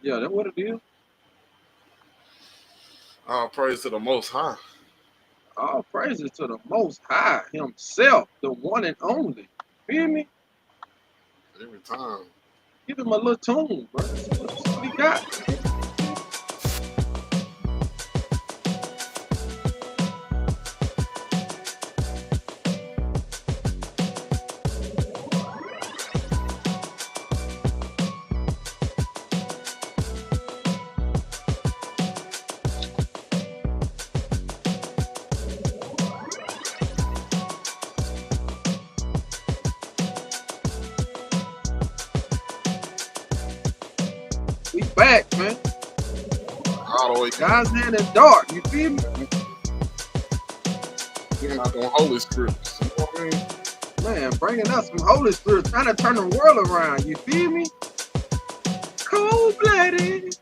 Yeah, that's what it is. All praise to the Most High. All praises to the Most High Himself, the one and only. Feel me? Every time. Give him a little tune, bro. See what he got. We back, man. All the way God's hand in dark. You feel me? giving out them holy scripts. You know what I mean? Man, bringing us some Holy Spirit, trying to turn the world around. You feel me? Cold blooded.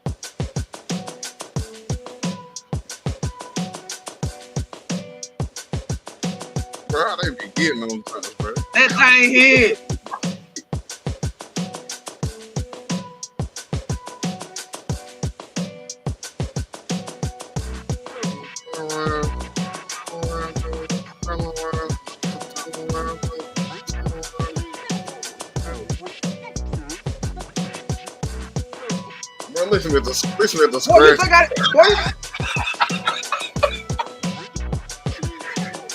Bro, how they be getting them things, bro. That thing hit. Turn around, turn around, turn around, turn around, turn around. Bro, listen at the Boy, you scratch. think I boy,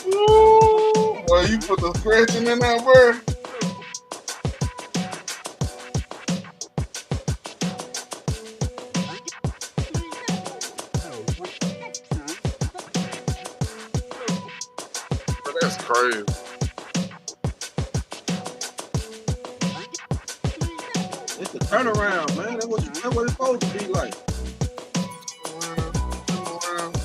Ooh, boy, you put the scratching in there, bro. Bro, that's crazy. it's a turnaround, man. That's what it's supposed to be like. Turn around, turn around,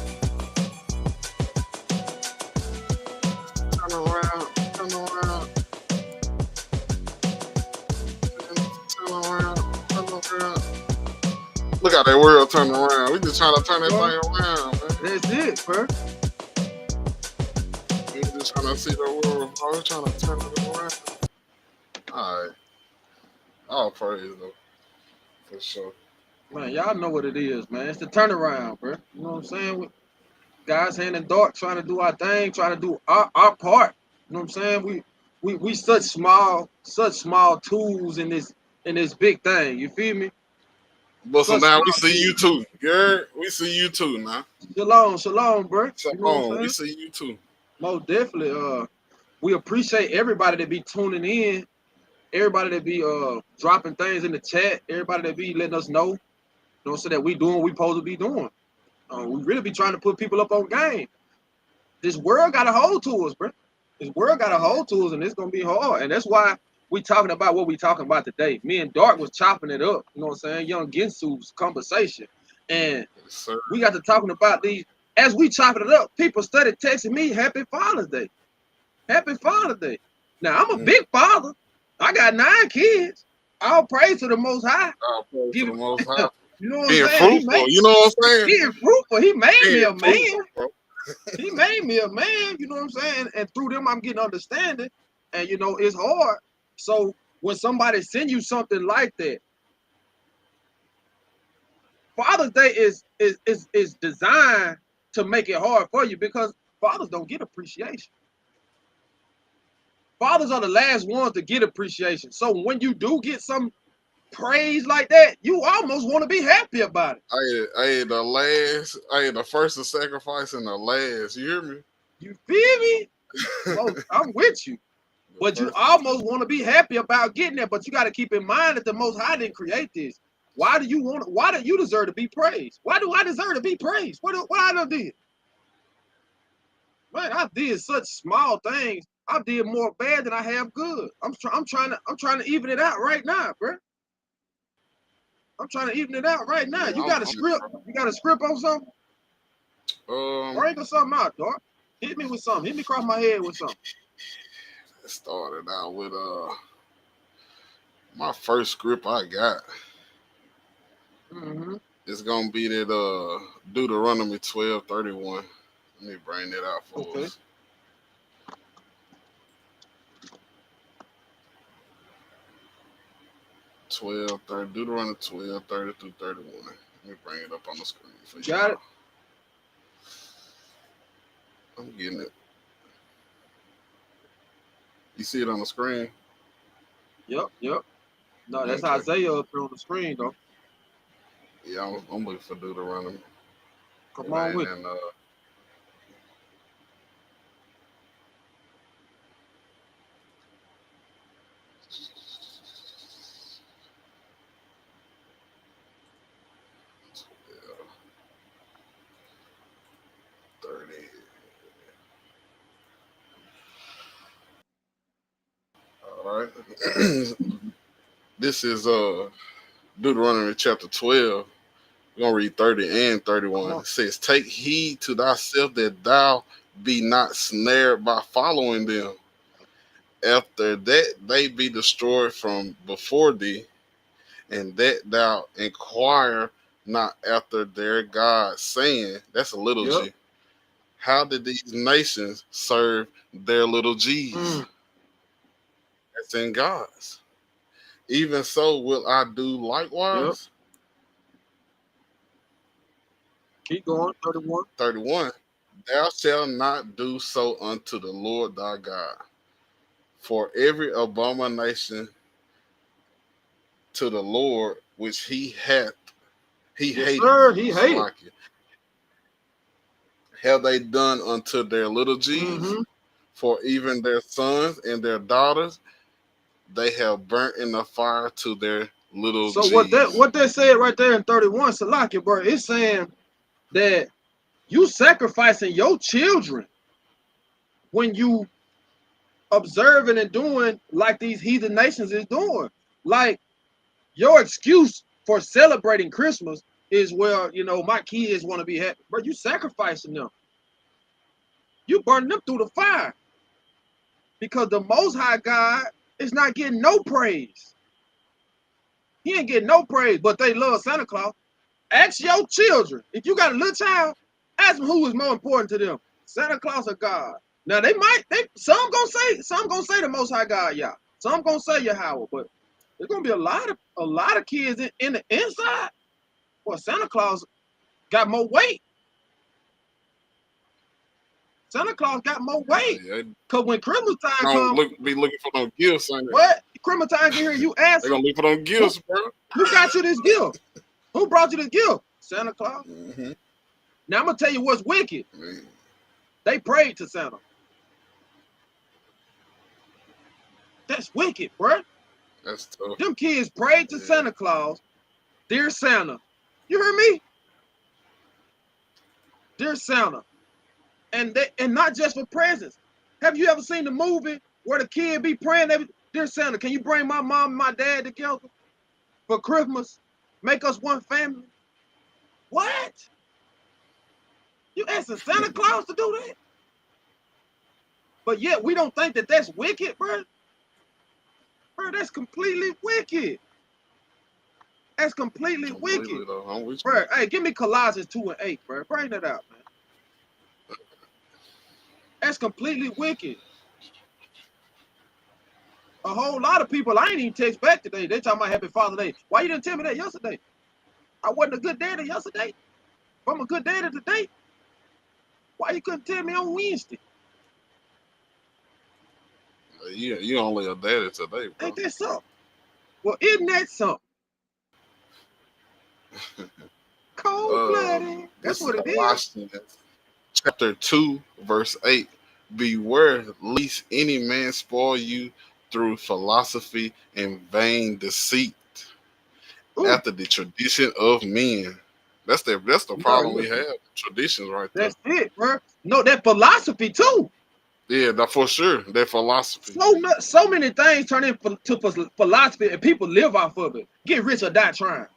turn around, turn around, turn around, turn around. Look how that world turn around. We just trying to turn that Boy, thing around, man. that's it, bro. We just trying to see the world. I was trying to turn it around. All right. All praise though, for sure. Man, y'all know what it is, man. It's the turnaround, bro. You know what I'm saying? Guys hand in dark, trying to do our thing, trying to do our part. You know what I'm saying? We such small tools in this big thing. You feel me? Bustin' Such down, we small see you tools. too. Girl, we see you too now. Shalom, shalom, bro. So You know what on, I'm we saying? see you too. Most definitely. We appreciate everybody that be tuning in, everybody that be dropping things in the chat, everybody that be letting us know, so that we doing what we supposed to be doing. We really be trying to put people up on game. This world got a hold to us, bro. This world got a hold to us, and it's gonna be hard. And that's why we talking about what we talking about today. Me and Dark was chopping it up. You know what I'm saying? Young Ginsu's conversation, and Yes, sir. we got to talking about these. As we chopping it up, people started texting me Happy Father's Day. Happy Father's Day. Now I'm a Mm. big father. I got 9 kids. All praise to the Most High. All praise to Give, the Most High. you know what I'm Being saying? fruitful, you know what I'm saying? Being fruitful. He made me Being a man. fruitful, bro. He made me a man, you know what I'm saying? And through them, I'm getting understanding. And, it's hard. So when somebody send you something like that, Father's Day is designed to make it hard for you because fathers don't get appreciation. Fathers are the last ones to get appreciation. So when you do get some praise like that, you almost want to be happy about it. I had the first to sacrifice and the last. You hear me? You feel me? I'm with you. The But you first. almost want to be happy about getting there. But you got to keep in mind that the Most High didn't create this. Why do you want? Why do you deserve to be praised? Why do I deserve to be praised? What I done did? Man, I did such small things. I did more bad than I have good. I'm trying to even it out right now, bro. I'm trying to even it out right now. Yeah, You got a script? You got a script on something? Bring us something out, dog. Hit me with something. Hit me across my head with something. it started out with my first script I got. Mm-hmm. It's gonna be that Deuteronomy 12:31. Let me bring that out for Okay. us. 12, 30, Deuteronomy 12, 30 through 31. Let me bring it up on the screen for Got y'all. it? I'm getting it. You see it on the screen? Yep. No, that's Okay. Isaiah up here on the screen, though. Yeah, I'm looking for Deuteronomy. Come It on ain't with in 30. All right. This is Deuteronomy chapter 12. We're gonna read 30 and Come 31. on. It says, take heed to thyself that thou be not snared by following them. After that they be destroyed from before thee, and that thou inquire not after their God, saying, that's a little Yep. G. How did these nations serve their little G's? Mm. That's in God's. Even so will I do Yep. likewise. Keep going. 31. 31. Thou shalt not do so unto the Lord thy God. For every abomination to the Lord which he Yes, sir. hateth, He hated. Salakia, have they done unto their little G's? Mm-hmm. For even their sons and their daughters they have burnt in the fire to their little So G's. what they said right there in 31, Salaki, bro, it's saying that you sacrificing your children when you observing and doing like these heathen nations is doing. Like your excuse for celebrating Christmas is, well, my kids want to be happy. But you sacrificing them. You burning them through the fire. Because the Most High God is not getting no praise. He ain't getting no praise, but they love Santa Claus. Ask your children. If you got a little child, ask them who is more important to them, Santa Claus or God. Now some gonna say the Most High God, yeah. Some gonna say Yahweh, but there's gonna be a lot of kids in the inside. Well, Santa Claus got more weight. Santa Claus got more weight. They Cause when Christmas time don't comes, be looking for no gifts, ain't they? what? Christmas time get here, you They ask gonna look for them who gifts, bro. who got you this gift? Who brought you this gift? Santa Claus. Mm-hmm. Now I'm gonna tell you what's wicked. Man, They prayed to Santa. That's wicked, bruh. that's tough. Them kids prayed to Yeah. Santa Claus, dear Santa. You heard me? Dear Santa. And not just for presents. Have you ever seen the movie where the kid be praying dear Santa, can you bring my mom and my dad together for Christmas? Make us one family? What? You asking Santa Claus to do that? But yet we don't think that that's wicked, bro. Bro, that's completely wicked. That's completely wicked. Completely though. I'm with you. Bro, hey, give me Colossians 2 and 8, bro. Bring that out, man. That's completely wicked. A whole lot of people, I ain't even text back today. They talking about Happy Father's Day. Why you didn't tell me that yesterday? I wasn't a good daddy yesterday. If I'm a good daddy today, why you couldn't tell me on Wednesday? You only a daddy today, Ain't bro. that something? Well, isn't that something? Cold-blooded. That's This is what it is. Colossians chapter 2, verse 8. Beware lest any man spoil you through philosophy and vain deceit, Ooh, after the tradition of men. That's the no, problem we have. Traditions right there. that's it, bro. No, that philosophy too. Yeah, that for sure. That philosophy. So many things turn into philosophy and people live off of it. Get rich or die trying.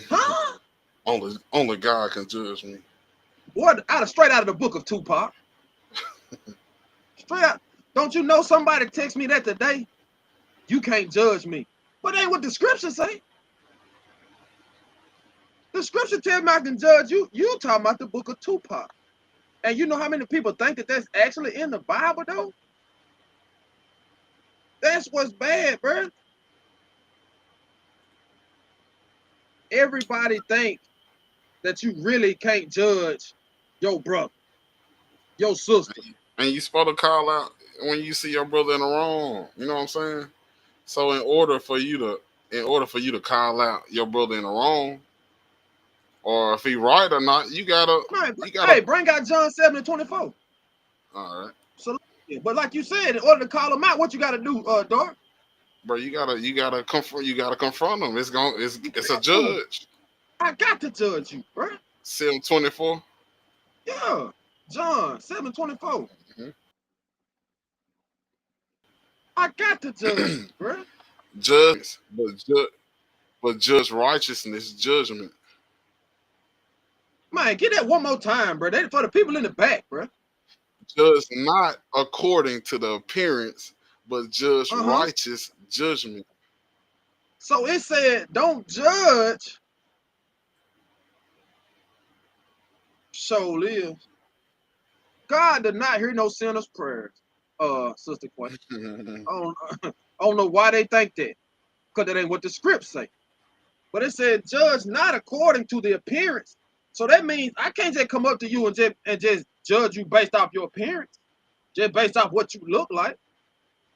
Huh? Only God can judge me. What straight out of the book of Tupac. Straight out. Don't you know somebody text me that today? You can't judge me. But that ain't what the scripture say. The scripture tell me I can judge you. You talking about the book of Tupac. And you know how many people think that that's actually in the Bible though? That's what's bad, bro. Everybody think that you really can't judge your brother, your sister. And you supposed to call out when you see your brother in the wrong. You know what I'm saying? So in order for you to call out your brother in the wrong, or if he right or not, Man, you gotta. hey, bring out John 7:24. All right, So, but like you said, in order to call them out, what you got to do, Dart? bro. You gotta confront him. You It's a got to. judge. I got to judge you, bro. 7:24. Yeah, John 7:24. Mhm. I got to judge you, bro. Judge, but judge righteousness, judgment. Man, get that one more time, bro. That for the people in the back, bro. Judge not according to the appearance, but judge Uh huh. righteous judgment. So it said, don't judge. So live. God did not hear no sinner's prayers, Sister Quay. I don't, I don't know why they think that, because that ain't what the script say. But it said, judge not according to the appearance. So that means I can't just come up to you and just judge you based off your appearance, just based off what you look like.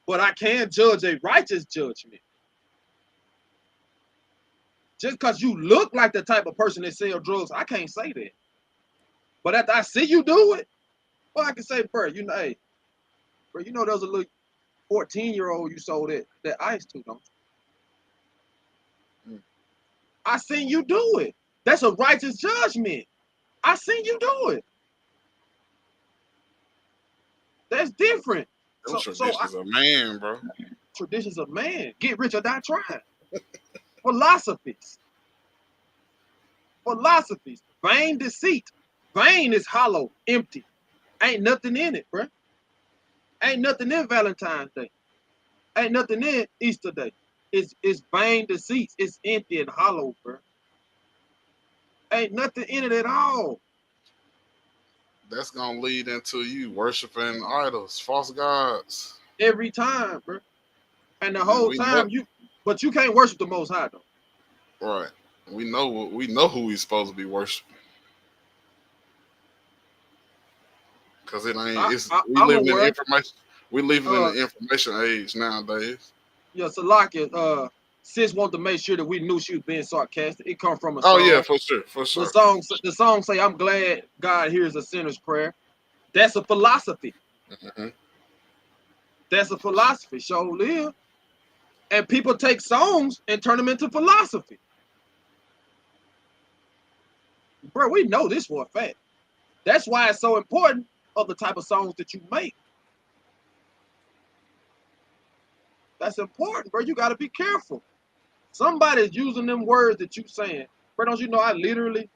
But I can judge a righteous judgment. Just because you look like the type of person that sell drugs, I can't say that. But after I see you do it, well, I can say, bro, hey, bro, there's a little 14-year-old you sold that ice to, don't you? I seen you do it. That's a righteous judgment. I seen you do it. That's different. Them So traditions of man, bro. traditions of man, get rich or die trying. Philosophies, philosophies, vain deceit. Vain is hollow, empty. Ain't nothing in it, bro. Ain't nothing in Valentine's Day. Ain't nothing in Easter Day. It's vain deceits. It's empty and hollow, bro. Ain't nothing in it at all. That's gonna lead into you worshiping idols, false gods. Every time, bro. And the And whole time but you can't worship the Most High though. right. We know who we supposed to be worshiping. Cause it ain't. I'm aware. We living in Uh, the information age nowadays. yeah, Salakia, sis wanted to make sure that we knew she was being sarcastic. It come from a Oh yeah, song. for sure, for The sure. song, the song say, "I'm glad God hears a sinner's prayer." That's a philosophy. Hmm. That's a philosophy. Show live. And people take songs and turn them into philosophy. Bro, we know this for a fact. That's why it's so important of the type of songs that you make. That's important, bro. You got to be careful. Somebody's using them words that you saying. Bro, don't you know I literally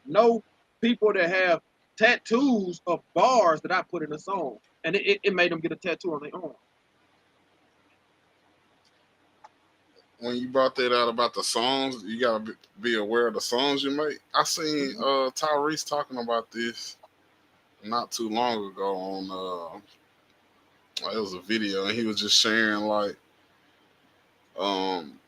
know people that have tattoos of bars that I put in a song, and it made them get a tattoo on their arm. When you brought that out about the songs, you gotta be aware of the songs you make. I seen Mm-hmm. Tyrese talking about this not too long ago on it was a video, and he was just sharing like um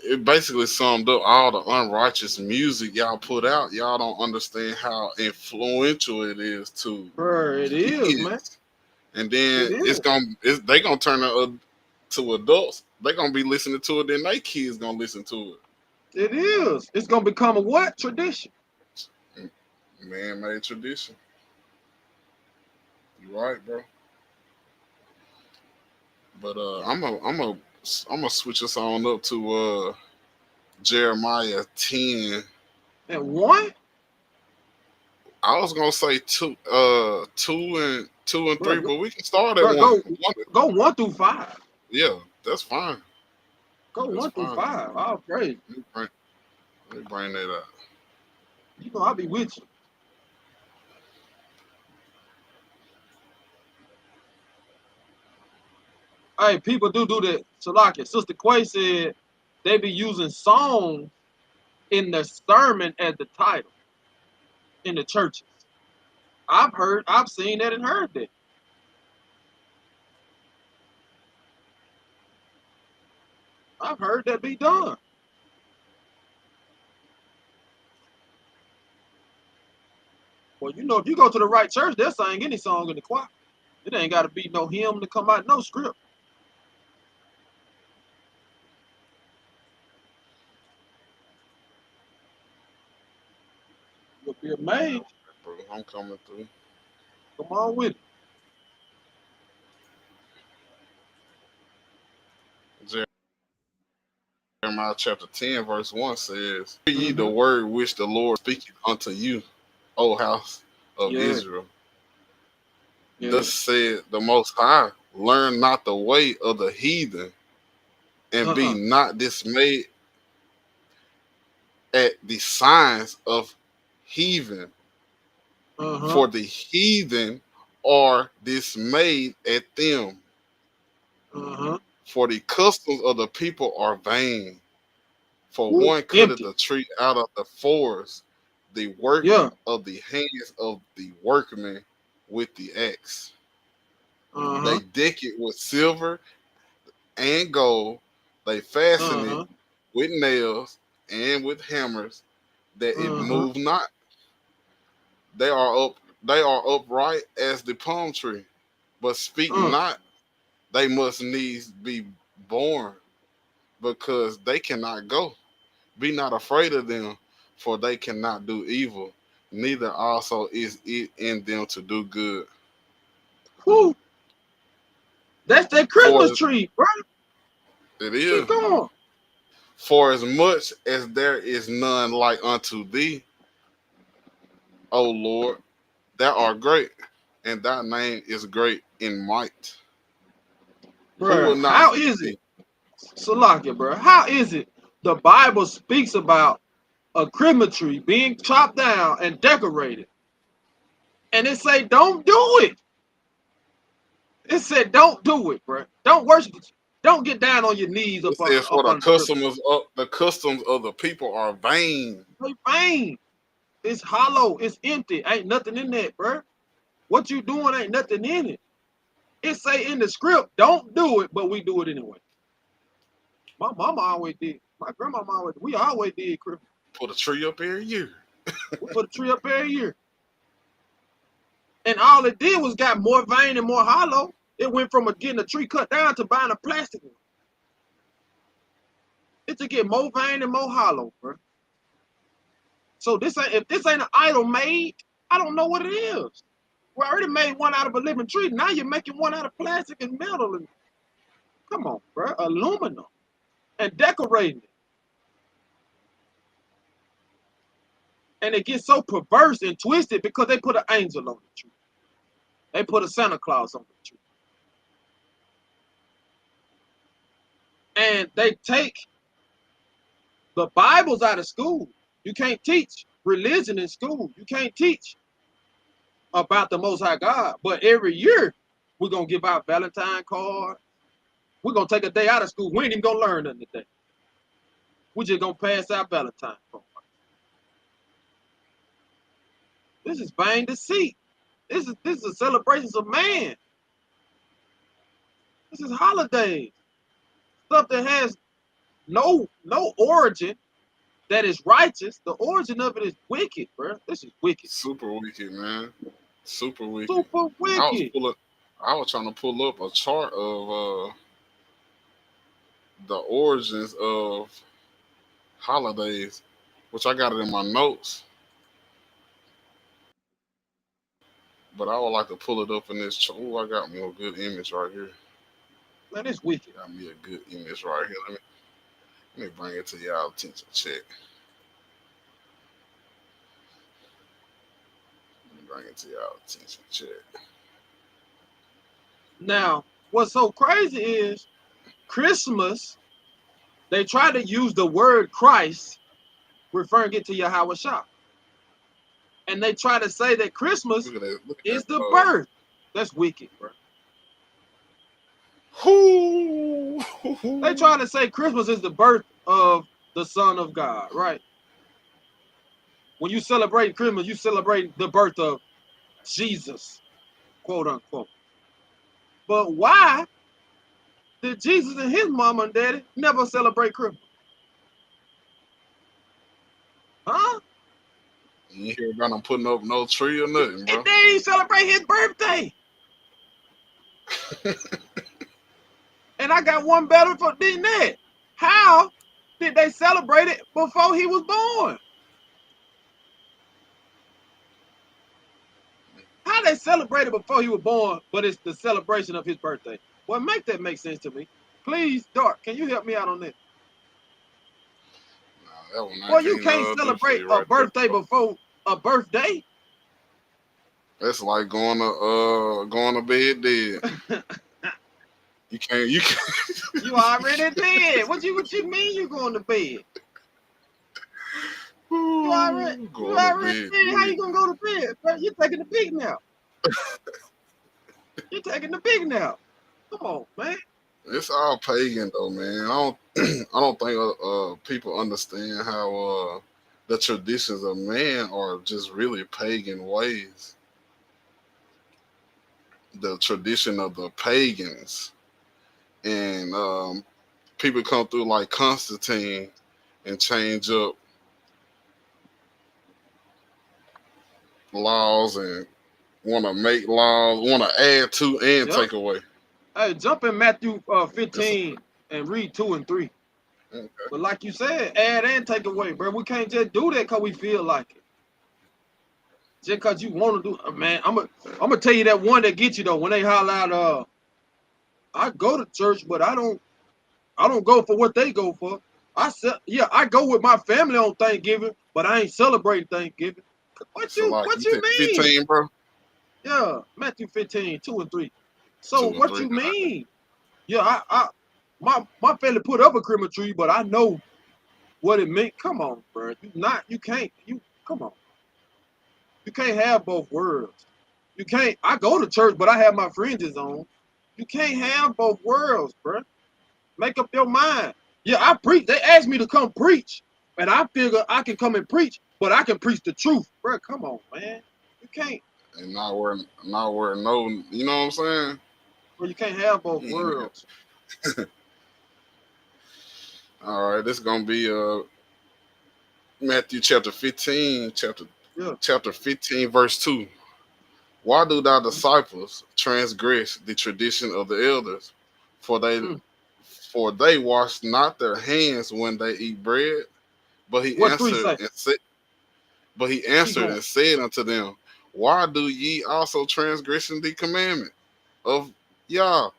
it basically summed up all the unrighteous music y'all put out. Y'all don't understand how influential it is to Bro, it is, man. kids, and then It is. they gonna turn it to adults. They gonna be listening to it, then they kids gonna listen to It is. It's gonna become a what? Tradition. it. Man made tradition. You right, bro. But I'm gonna switch us on up to Jeremiah 10. And one, I was gonna say two and bro, three, but we can start at bro, one. go 1 through 5. Yeah, that's fine. Go That's one through fine. five. I'll pray. Let me bring, let me bring that up. You know I'll be with you. Hey, people do that. Salakia. Sister Quay said they be using songs in the sermon as the title in the churches. I've seen that and heard that. I've heard that be done. Well, you know, if you go to the right church, they'll sing any song in the choir. It ain't got to be no hymn to come out, no script. You'll be amazed. Bro, I'm coming through. Come on with it. Jeremiah chapter 10, verse 1 says, "Hear ye the Mm-hmm. word which the Lord speaketh unto you, O house of Yeah, Israel. yeah. Thus said the Most High, learn not the way of the heathen, and be Uh-uh. not dismayed at the signs of heathen, Uh-huh. for the heathen are dismayed at them. Uh-huh. For the customs of the people are vain. For Woo. one cutteth Empty. the tree out of the forest, the work Yeah. of the hands of the workman with the axe. Uh-huh. They deck it with silver and gold, they fasten it Uh-huh. with nails and with hammers, that it Uh-huh. move not. They are upright as the palm tree, but speak Uh. not. They must needs be born, because they cannot go. Be not afraid of them, for they cannot do evil, neither also is it in them to do good. Woo. That's that For Christmas tree, bro. it is, Keep going. for as much as there is none like unto thee, O Lord, thou art great, and thy name is great in might. Who Bro, will not how fear is it? thee? Salakia, bro. How is it the Bible speaks about a Christmas tree being chopped down and decorated? And it say, don't do it. It said, don't do it, bro. Don't worship it. Don't get down on your knees It up, says, for up under the Christmas. the customs of the people are vain. It's vain. It's hollow. It's empty. Ain't nothing in that, bro. What you doing ain't nothing in it. It say in the script, don't do it, but we do it anyway. My mama always did. My grandmama always. We always did Christmas. Put a tree up every year. We put a tree up every year, and all it did was got more vain and more hollow. It went from getting a tree cut down to buying a plastic one. It to get more vain and more hollow, bro. So this ain't if this ain't an idol made, I don't know what it is. We already made one out of a living tree. Now you're making one out of plastic and metal and come on, bro, aluminum and decorating it. And it gets so perverse and twisted because they put an angel on the tree. They put a Santa Claus on the tree. And they take the Bibles out of school. You can't teach religion in school. You can't teach about the Most High God. But every year, we're going to give out Valentine cards. We're going to take a day out of school. We ain't even going to learn nothing today. We're just going to pass out Valentine cards. This is vain deceit. This is a celebration of man. This is holidays. Stuff that has no origin that is righteous. The origin of it is wicked, bro. This is wicked. Super wicked, man. Super wicked. Super I was wicked. pulling. I was trying to pull up a chart of the origins of holidays, which I got it in my notes, but I would like to pull it up in this. Oh, I got me a good image right here. Man, it's wicked. Got me a good image right here. Let me bring it to y'all attention. Check. Let me bring it to y'all attention. Check. Now, what's so crazy is Christmas, they try to use the word Christ, referring it to Yahweh Shah. And they try to say that Christmas Look at that. Look at is the that. birth. That's wicked, bro. Whoo! They try to say Christmas is the birth of the Son of God, right? When you celebrate Christmas, you celebrate the birth of Jesus, quote unquote. But why did Jesus and his mama and daddy never celebrate Christmas? Huh? You ain't hear about them putting up no tree or nothing, And bro. they ain't celebrate his birthday. And I got one better than that. How did they celebrate it before he was born? How they celebrate it before he was born, but it's the celebration of his birthday? Well, make that make sense to me. Please, Dark, can you help me out on this? Nah, that one I Well, you can't can't do for celebrate you a right there, birthday bro. before a birthday. That's like going to bed dead. You can't. You already did. What you mean you going to bed? You Going to already bed did. How dead. you gonna go to bed? Bro, you're taking the big now. You're taking the big now. Come on, man. It's all pagan though, man. I don't I don't think people understand how the traditions of man are just really pagan ways. The tradition of the pagans and people come through like Constantine and change up laws and want to make laws, want to add to and Yep. take away. Hey, jump in Matthew It's 15 and read 2 and 3. okay. But like you said, add and take away, bro. We can't just do that because we feel like it. Just because you want to do man, I'm gonna tell you that one that gets you though. When they holler out, I go to church, but I don't go for what they go for. I go with my family on Thanksgiving, but I ain't celebrating Thanksgiving. What So you like what you you said mean? 15, bro. Yeah, Matthew 15, 2 and 3. So 2 and 3. what you mean? Yeah, my family put up a Christmas tree, but I know what it meant. Come on, bro. You come on. You can't have both worlds. You can't. I go to church, but I have my fringes on. You can't have both worlds, bro. Make up your mind. Yeah, I preach. They asked me to come preach, and I figure I can come and preach, but I can preach the truth, bro. Come on, man. You can't, And not where no, you know what I'm saying? bro. You can't have both Yeah. worlds. All right, this is gonna be Matthew chapter 15, Yeah. chapter 15, verse 2. Why do thy disciples transgress the tradition of the elders? For they Mm. for they wash not their hands when they eat bread. But he What 3 answered say? and said but he Keep answered going. and said unto them, why do ye also transgress the commandment of Yah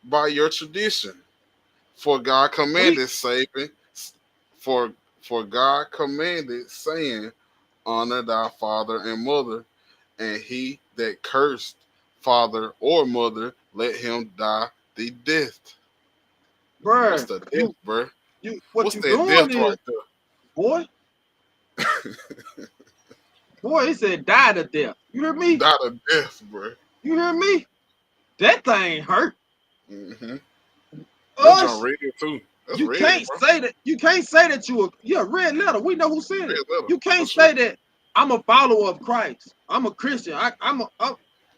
by your tradition? For God We, commanded saving for for God commanded saying, honor thy father and mother, and he that cursed father or mother, let him die the death. What's bro. the death, You, bro? what What's you that doing death is, right there? boy, boy. He said, die to death. You hear me? Die to death, bro. You hear me? That thing hurt Hmm. That John us. red too. That's You red, can't bro. say that. You can't say that you a yeah red letter. We know who said it. Red letter You for can't sure. say that I'm a follower of Christ. I'm a Christian.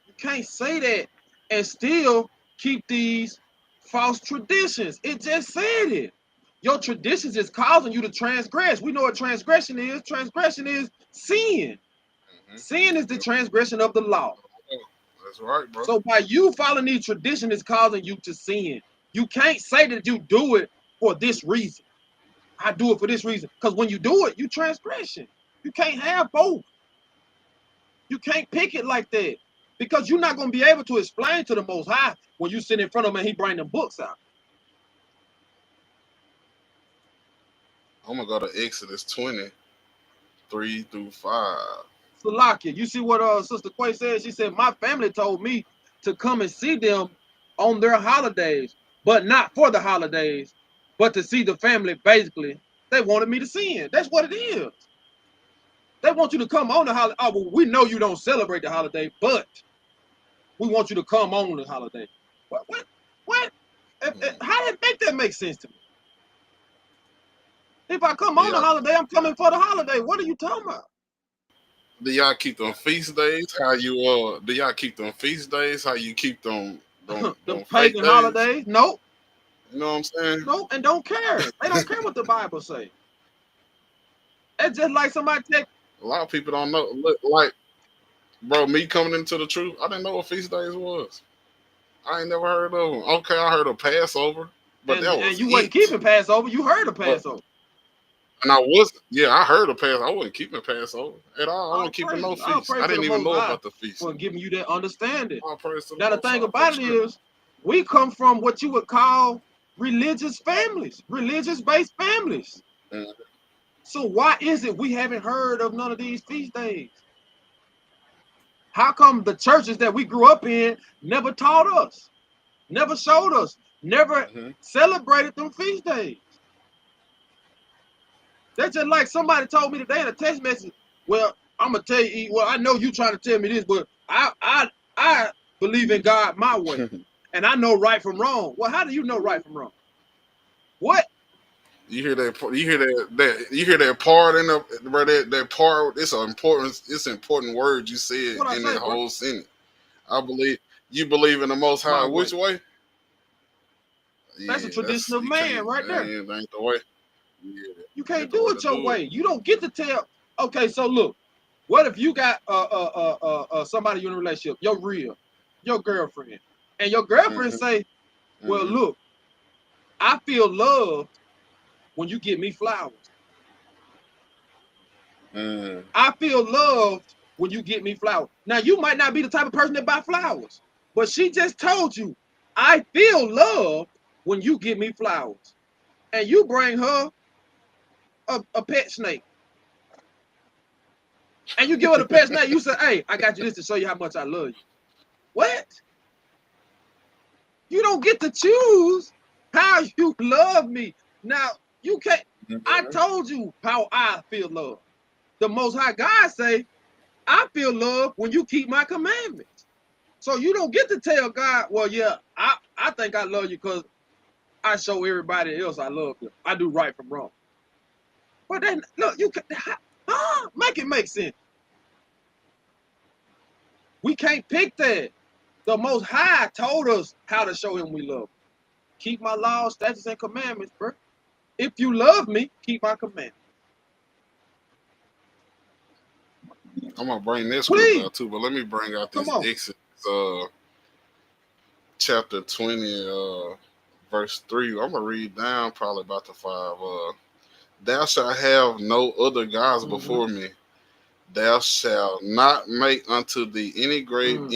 You can't say that and still keep these false traditions. It just said it. Your traditions is causing you to transgress. We know what transgression is. Transgression is sin. Hmm. Sin is the transgression of the law. That's right, bro. So by you following these traditions is causing you to sin. You can't say that you do it for this reason. I do it for this reason. Because when you do it, you transgression. You can't have both. You can't pick it like that. Because you're not going to be able to explain to the Most High when you sit in front of him and he bring them books out. I'm gonna go to Exodus 23 through 5. Salakia, you see what Sister Quay said? She said, my family told me to come and see them on their holidays, but not for the holidays, but to see the family. Basically, they wanted me to sin. That's what it is. They want you to come on the holiday. Oh, well, we know you don't celebrate the holiday, but we want you to come on the holiday. What? What? What? Hmm. How did make that make sense to me? If I come Do on the y'all holiday, I'm coming for the holiday. What are you talking about? do y'all keep them feast days? How you do y'all keep them feast days? How you keep Them them fake pagan days? holidays? Nope, You know what I'm saying? nope, and don't care. They don't care what the Bible say. It's just like somebody take. A lot of people don't know. Look, like, bro, me coming into the truth, I didn't know what feast days was. I ain't never heard of them. Okay, I heard of Passover, but that And was you wasn't it. keeping Passover. You heard of But Passover. and I was, yeah, I heard of Passover. I wasn't keeping Passover at all. I wasn't keeping no All feast. praise I to the didn't even Most know High about the feast. for giving you that understanding. All praise to the Now the Most thing High for about the it script. is, we come from what you would call religious families, religious-based families. Mm. So why is it we haven't heard of none of these feast days? How come the churches that we grew up in never taught us, never showed us, never Mm-hmm. celebrated them feast days? That's just like somebody told me today in a text message. Well, I'm gonna tell you. Well, I know you trying to tell me this, but I believe in God my way, and I know right from wrong. Well, how do you know right from wrong? What? You hear that? You hear that? You hear that part in the bro? That part. It's an important. It's an important word you said What I in say, that bro? whole sentence. I believe you believe in the Most High. My Which way. way? That's a Yeah, tradition that's of you man can't. right That there. ain't the way. Yeah, You that ain't can't the do way it to your do it. way. You don't get to tell. Okay, so look, what if you got somebody you're in a relationship, your girlfriend, and your girlfriend Mm-hmm. say, "Well, Mm-hmm. look, I feel loved when you get me flowers. Mm. I feel loved when you get me flowers." Now, you might not be the type of person that buy flowers, but she just told you, "I feel loved when you give me flowers," and you bring her a pet snake. And you give her the pet snake, you say, "Hey, I got you this to show you how much I love you." What? You don't get to choose how you love me. Now, you can't. I Mm-hmm. told you how I feel love. The Most High God say, "I feel love when you keep my commandments." So you don't get to tell God, "Well, yeah, I think I love you because I show everybody else I love you. I do right from wrong." But then, look, you can make it make sense. We can't pick that. The Most High told us how to show him we love him. Keep my laws, statutes, and commandments, bro. If you love me, keep my commandments. I'm gonna bring this script Please, out too, but let me bring out come this on. Exodus chapter 20, verse 3. I'm gonna read down probably about the 5. Thou shalt have no other gods Mm-hmm. before me. Thou shalt not make unto thee any Mm-hmm.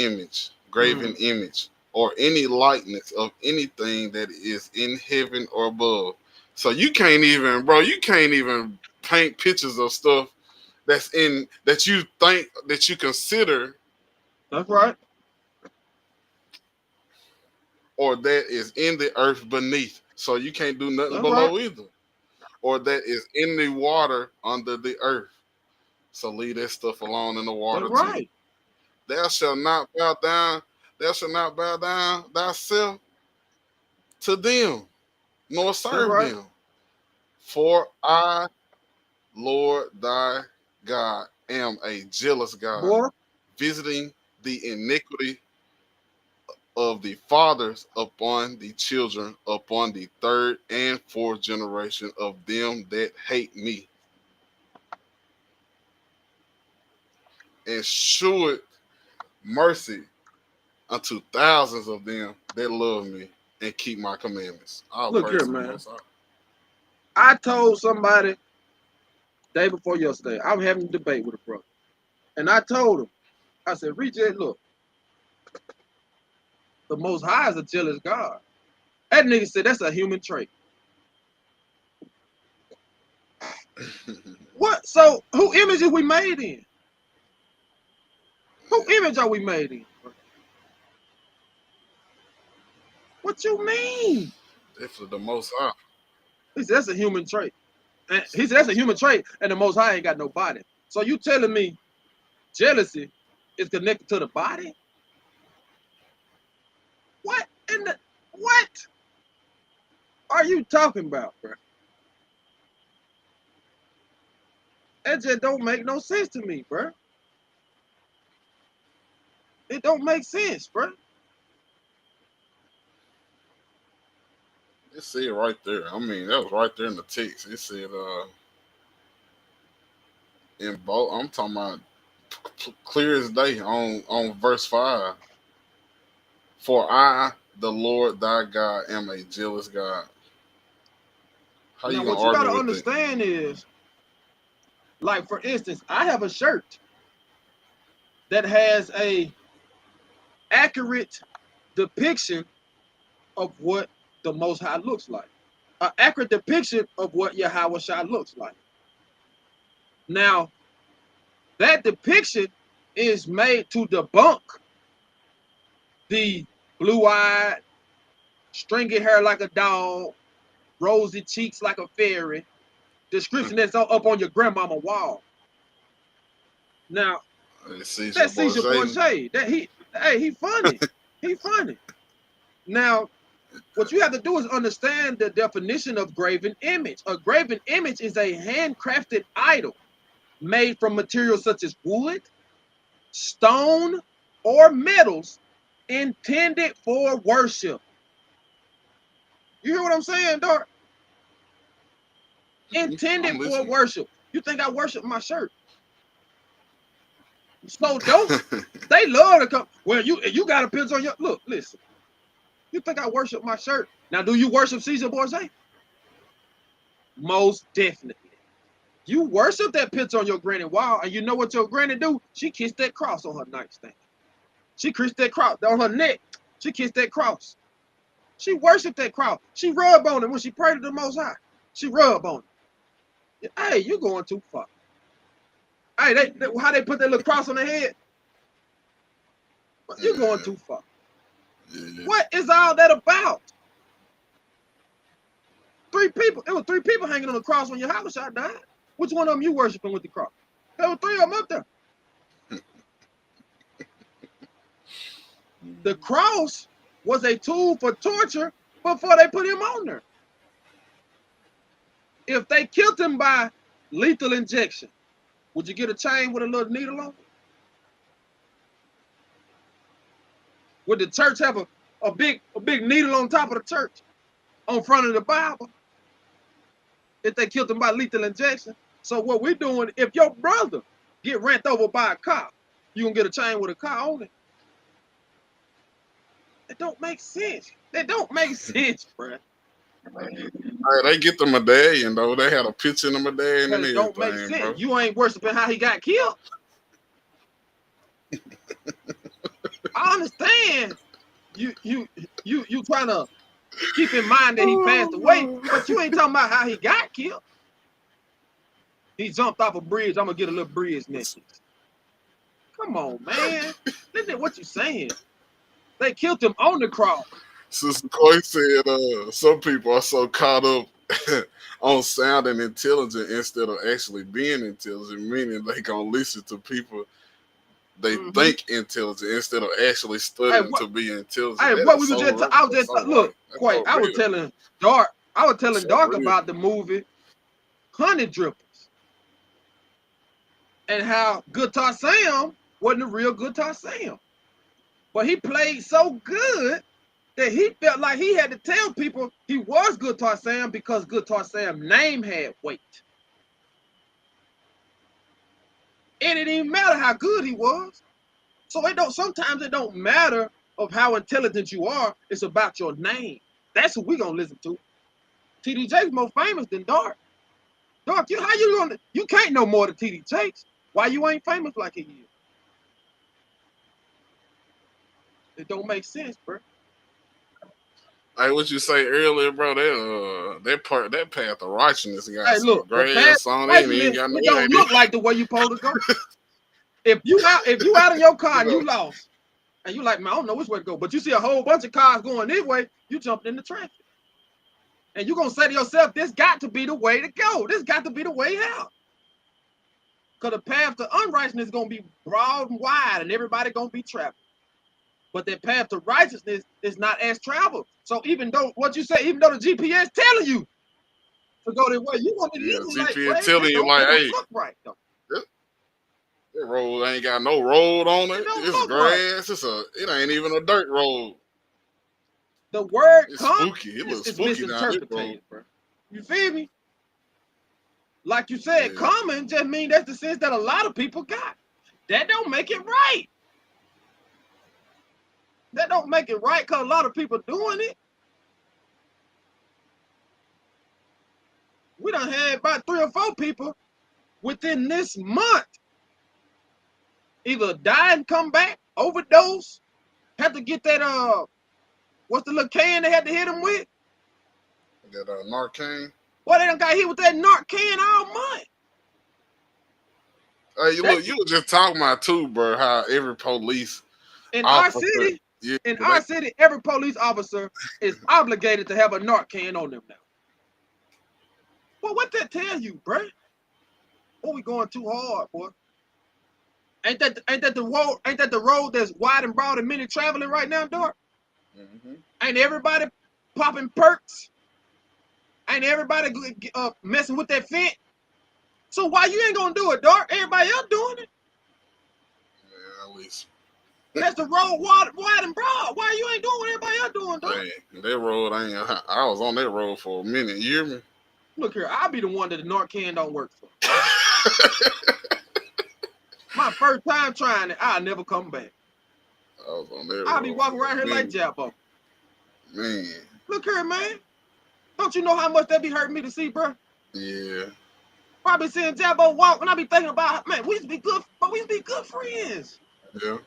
graven image, or any likeness of anything that is in heaven or above. So you can't even, bro, you can't even paint pictures of stuff that's in that you think that you consider That's right. or that is in the earth beneath. So you can't do nothing That's right. below either. Or that is in the water under the earth. So leave that stuff alone in the That's water too. right. Thou shalt not bow down, thou shalt not bow down thyself to them, nor That's serve right. them. For I, Lord thy God, am a jealous God, Boy, visiting the iniquity of the fathers upon the children, upon the third and fourth generation of them that hate me, and shewed mercy unto thousands of them that love me and keep my commandments. All look praise here, to the man. Most High. I told somebody day before yesterday, I was having a debate with a brother. And I told him, I said, "Reject, look, the Most High is a jealous God." That nigga said that's a human trait. What? So who image is we made in? Who image are we made in? What you mean? Definitely the Most High. He said that's a human trait. And It's he the said that's a Most human High. trait, and the Most High ain't got no body. So you telling me jealousy is connected to the body? What in the what are you talking about, bro? That just don't make no sense to me, bro. It don't make sense, bro. It said right there. I mean, that was right there in the text. It said, In both, I'm talking about clear as day on verse 5. For I, the Lord thy God, am a jealous God. How Now, you gonna what you got argue to with it? understand is, like, for instance, I have a shirt that has a accurate depiction of what the Most High looks like. An accurate depiction of what Yahweh Shai looks like. Now, that depiction is made to debunk the blue-eyed, stringy hair like a dog, rosy cheeks like a fairy description that's up on your grandmama wall. Now, Caesar that's Caesar Borgia. Borgia. He funny. He funny. Now, what you have to do is understand the definition of graven image. A graven image is a handcrafted idol made from materials such as wood, stone, or metals intended for worship. You hear what I'm saying, Dark? Intended I'm for listening. worship. You think I worship my shirt? So dope. They love to come. Well, you got a picture on your look. Listen, you think I worship my shirt? Now, do you worship Caesar Borgia? Most definitely. You worship that picture on your granny wall, and you know what your granny do? She kissed that cross on her nightstand. She kissed that cross on her neck. She kissed that cross. She worshiped that cross. She rubbed on it when she prayed to the Most High. She rubbed on it. Hey, you going too far. Hey, how they put that little cross on their head? You going Yeah, too far. yeah. What is all that about? Three people. It was three people hanging on the cross when your house shot died. Which one of them you worshiping with the cross? There were three of them up there. The cross was a tool for torture before they put him on there. If they killed him by lethal injection, would you get a chain with a little needle on it? Would the church have a big needle on top of the church on front of the Bible if they killed him by lethal injection? So what we're doing, if your brother get ran over by a car, you gonna get a chain with a car on it? It don't make sense. That don't make sense, bro. Hey, they get the medallion though. They had a picture in the medallion But and it don't make everything, sense. bro. You ain't worshiping how he got killed. I understand you trying to keep in mind that he passed away, but you ain't talking about how he got killed. He jumped off a bridge. I'm gonna get a little bridge necklace. Come on, man. Listen to what you saying. They killed him on the cross. Sister Coy said, some people are so caught up on sounding intelligent instead of actually being intelligent, meaning they gonna listen to people they Mm-hmm. think intelligent instead of actually Hey, studying what? to be intelligent. Hey, That what is we was so just? real. I was That's just so look, right. That's Quay. so real. I was telling So Dark real. about the movie Honey Drippers and how Guitar Sam wasn't a real Guitar Sam, but he played so good that he felt like he had to tell people he was Guitar Sam because Guitar Sam's name had weight. And it didn't matter how good he was. So sometimes it don't matter of how intelligent you are, it's about your name. That's who we gonna listen to. TD Jakes more famous than Dark. Dark, you can't know more than TD Jakes. Why you ain't famous like he is? It don't make sense, bro. Like what you say earlier, bro, that path of righteousness got Hey, some look, the path grass on it and ain't righteousness, got no it don't it ain't look like the way you supposed to go. If you out in your car you and know. you lost, and you like, man, I don't know which way to go, but you see a whole bunch of cars going this way, you jumped in the traffic. And you're gonna say to yourself, this got to be the way to go. This got to be the way out. Because the path to unrighteousness is gonna be broad and wide, and everybody gonna be traveling. But that path to righteousness is not as traveled. So even though what you say, even though the GPS telling you to go that way, you gonna be Yeah, looking like, GPS well, telling you that like, don't hey, look right though. that, that road ain't got no road on It it. don't It's look right. grass. It ain't even a dirt road. The word It's come spooky. It looks is spooky down this road. misinterpreted, bro. You feel me? Like you said, Yeah. common just mean that's the sense that a lot of people got. That don't make it right. That don't make it right because a lot of people doing it. We done had about 3 or 4 people within this month either die and come back, overdose, had to get that what's the little can they had to hit them with? That Narcan. Boy, they done got hit with that Narcan all month. Hey, That look, you were just talking about too, bro. How every police in our officer, city, yeah, in they, our city, every police officer is obligated to have a Narcan on them now. Well, what that tell you, bro? Boy, we going too hard, boy. Ain't that the road that's wide and broad and many traveling right now, dog? mm-hmm. Ain't everybody popping perks? Ain't everybody messing with that fence? So why you ain't gonna do it, dog? Everybody else doing it. Yeah, at least. That's the road wide and broad. Why you ain't doing what everybody else doing, dog? Hey, that road I was on that road for a minute. You hear me? Look here, I'll be the one that the Narcan don't work for. My first time trying it, I'll never come back. I was on that I'll be road walking for around a here like minute. Jabbo. Man, Look here, man. Don't you know how much that be hurting me to see, bro? yeah, Probably seeing Jabbo walk, and I be thinking about, man, we used to be good, but we used to be good friends. yeah.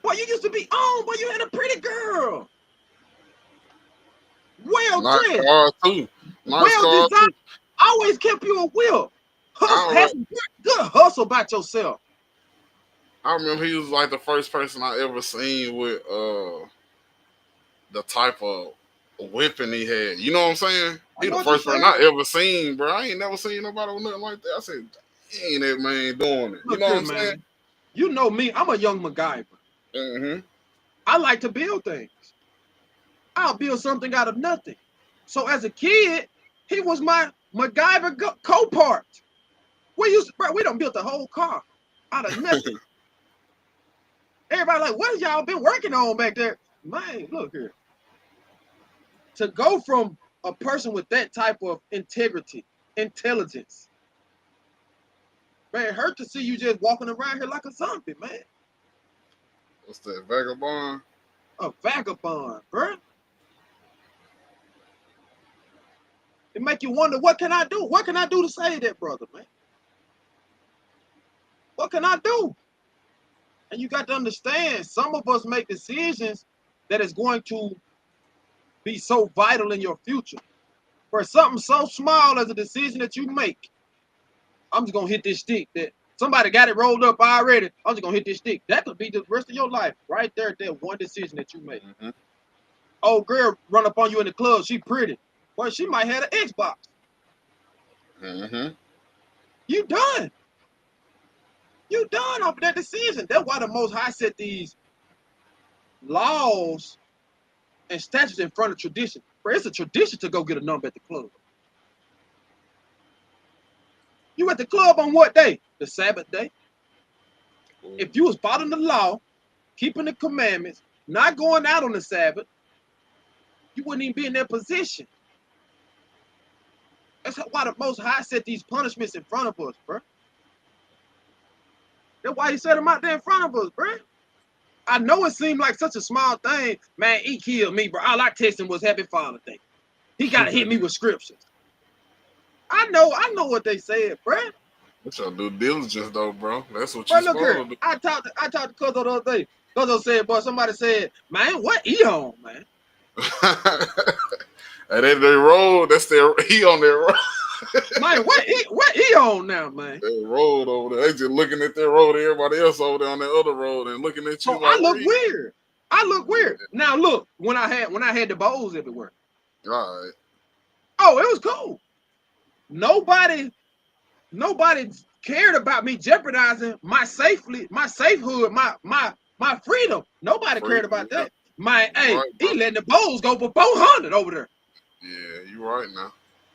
Boy, you used to be on, boy, you had a pretty girl. Well Nice dressed, car too. Nice well car designed, too. always kept you a will. Hustle, I have some good hustle about yourself. I remember he was like the first person I ever seen with the type of weapon he had. You know what I'm saying? I He know the what you're first person saying. I ever seen, bro. I ain't never seen nobody with nothing like that. I said, ain't that man doing it? You Look know what here, I'm saying? man. You know me, I'm a young MacGyver. Mm-hmm. I like to build things. I'll build something out of nothing. So as a kid, he was my MacGyver co-part. We done built a whole car out of nothing. Everybody like, what y'all been working on back there? Man, look here. To go from a person with that type of integrity, intelligence, man, it hurt to see you just walking around here like a zombie, man. What's that, Vagabond? A vagabond, bro. It make you wonder, what can I do? What can I do to save that brother, man? What can I do? And you got to understand, some of us make decisions that is going to be so vital in your future. For something so small as a decision that you make, I'm just gonna hit this stick. That somebody got it rolled up already. I'm just gonna hit this stick. That could be the rest of your life, right there. That one decision that you make. Mm-hmm. Old girl run up on you in the club. She pretty. Well, she might have an Xbox. Mm-hmm. You done. You done off of that decision. That's why the Most High set these laws and statutes in front of tradition. Bro, it's a tradition to go get a number at the club. You at the club on what day? The Sabbath day. If you was following the law, keeping the commandments, not going out on the Sabbath, you wouldn't even be in that position. That's why the Most High set these punishments in front of us, bro. That's why he set them out there in front of us, bro. I know it seemed like such a small thing. Man, he killed me, bro. All I texted him was Happy Father Day. He got to hit me with scriptures. I know what they said, bro. That's your due diligence, though, bro. That's what Bro, you look here. supposed to I talked to Cuzzo the other day. Cuzzo said, boy, somebody said, man, what he on, man? do. And then they roll. That's their he on their road. Man, what he on now, man? That road over there. They just looking at that road. Everybody else over there on that other road and looking at you So I like, look where you? weird. I look weird. Now look, when I had the bowls everywhere. All right. Oh, it was cool. Nobody cared about me jeopardizing my safehood, my freedom. Nobody cared Freedom. about Yeah. that. My You hey, right, he bro. letting the bowls go for 400 over there. Yeah, you right now.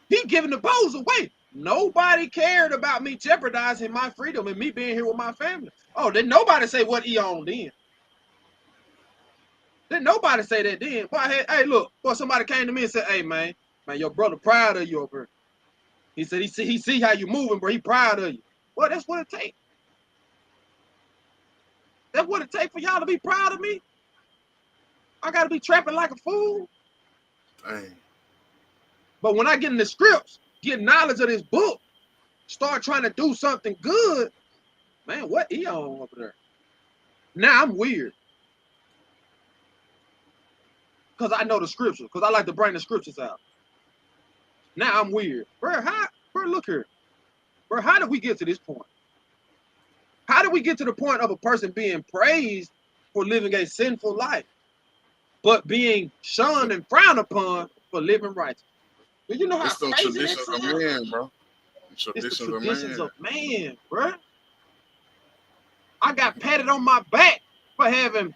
He giving the bowls away. Nobody cared about me jeopardizing my freedom and me being here with my family. Oh, then nobody say what he on then. Then nobody say that then. Boy, hey, look, boy, somebody came to me and said, hey, man, your brother proud of you over here. He said he see how you moving, bro. He proud of you. Well, that's what it takes. That's what it takes for y'all to be proud of me. I gotta be trapping like a fool. Dang. But when I get in the scripts, get knowledge of this book, start trying to do something good, man, what he on over there? Now I'm weird. Because I know the scriptures. Because I like to bring the scriptures out. Now I'm weird. Bro, look here. Bro, how did we get to this point? How did we get to the point of a person being praised for living a sinful life, but being shunned and frowned upon for living righteous? Do you know how It's the crazy that traditions of sounds? man, bro. It's the Traditions of traditions man. of man, bro. I got patted on my back for having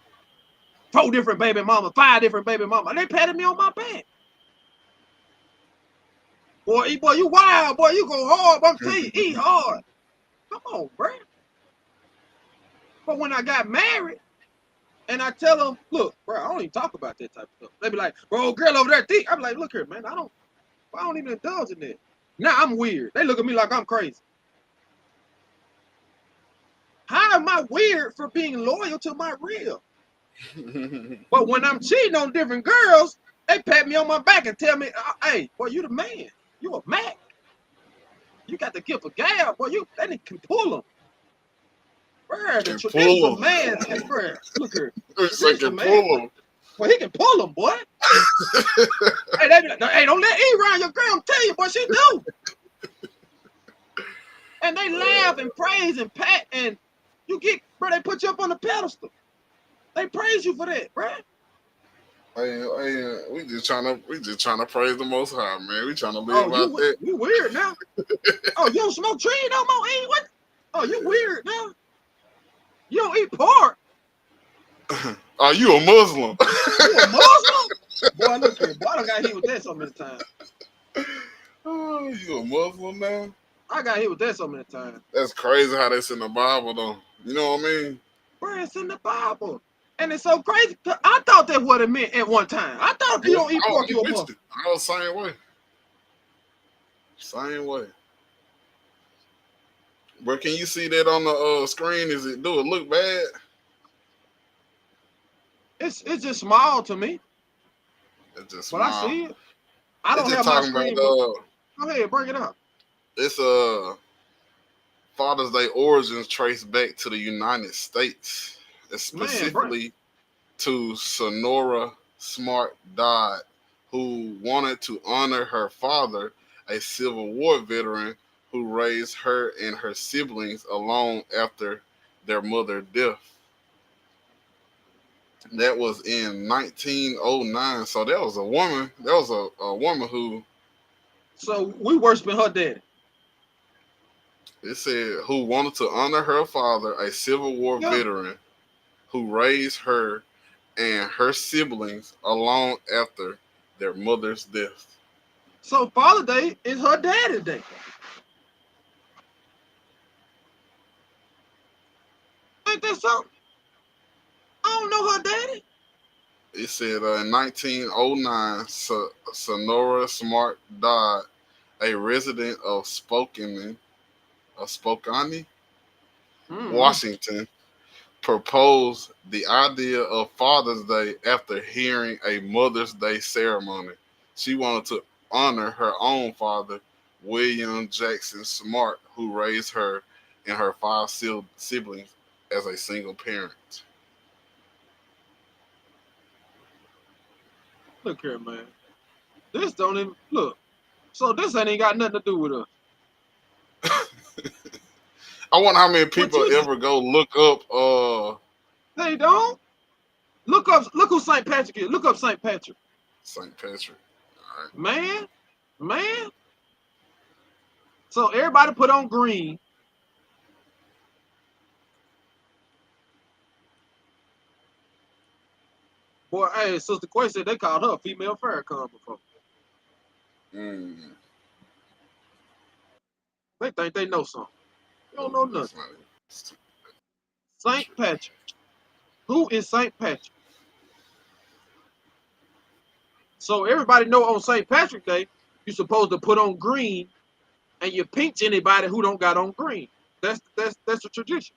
4 different baby mamas, 5 different baby mamas. They patted me on my back. Boy, you wild, boy, you go hard. I'm telling you, eat hard. Come on, bro. But when I got married, and I tell them, look, bro, I don't even talk about that type of stuff. They be like, bro, girl over there thick. I'm like, look here, man, I don't even indulge in that. Now I'm weird. They look at me like I'm crazy. How am I weird for being loyal to my real? But when I'm cheating on different girls, they pat me on my back and tell me, hey, boy, you the man. You a Mac. You got the gift of gab, boy. That nigga can pull them. Bro, the Can traditions pull of them. man, bro, look here. It's like Tradition can of man, pull them. boy, he can pull them, boy. Hey, don't let E around your girl. I'm telling you, boy, she do. And they laugh and praise and pat, and you get, bro, they put you up on the pedestal. They praise you for that, bro. We just trying to praise the Most High, man. We trying to live Oh, out that. you weird now. Oh, you don't smoke tree no more, E? What? Oh, you weird now. You don't eat pork. Are you a Muslim? You a Muslim? Boy, look here. Boy, I done got hit with that so many times. Oh, you a Muslim now? I got hit with that so many times. That's crazy how that's in the Bible, though. You know what I mean? Bro, it's in the Bible. And it's so crazy. I thought that's what it meant at one time. I thought if you Yeah, don't eat pork, I'm you a with Muslim. you. I was the same way. Same way. But can you see that on the screen? Do it look bad? It's just small to me, It's just but I small. see it. I It's don't just have my talking about screen. Go ahead, bring it up. it's Father's Day origins trace back to the United States, Man, bro. specifically to Sonora Smart Dodd, who wanted to honor her father, a Civil War veteran who raised her and her siblings alone after their mother's death. That was in 1909. So that was a woman. That was a woman who So we worshiping her daddy. it said who wanted to honor her father, a Civil War Yeah. veteran who raised her and her siblings along after their mother's death. So Father Day is her daddy's day. Ain't that something? I don't know her daddy. It said in 1909, Sonora Smart Dodd, a resident of Spokane, Mm-hmm. Washington, proposed the idea of Father's Day after hearing a Mother's Day ceremony. She wanted to honor her own father, William Jackson Smart, who raised her and her 5 siblings as a single parent. Look here, man. This don't even look. So this ain't even got nothing to do with us. I wonder how many What people you ever go look up they don't? Look who St. Patrick is. Look up St. Patrick. St. Patrick. All right. Man, man. So everybody put on green. Boy, hey, Sister Quay said they called her a female Farrakhan before. Mm, They think they know something. They don't know that's nothing. not it. St. Patrick. Who is St. Patrick? So everybody know on St. Patrick Day, you're supposed to put on green and you pinch anybody who don't got on green. That's the tradition.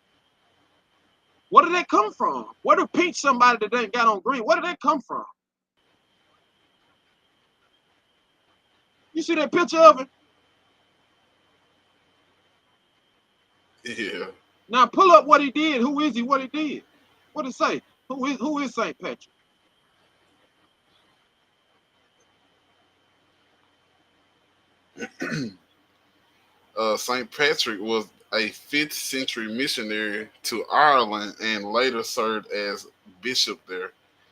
Where did that come from? Where to pinch somebody that ain't got on green? Where did that come from? You see that picture of it? Yeah. Now pull up what he did. Who is he? What he did? What it say? Who is Saint Patrick? St. Patrick was a 5th century missionary to Ireland and later served as bishop there.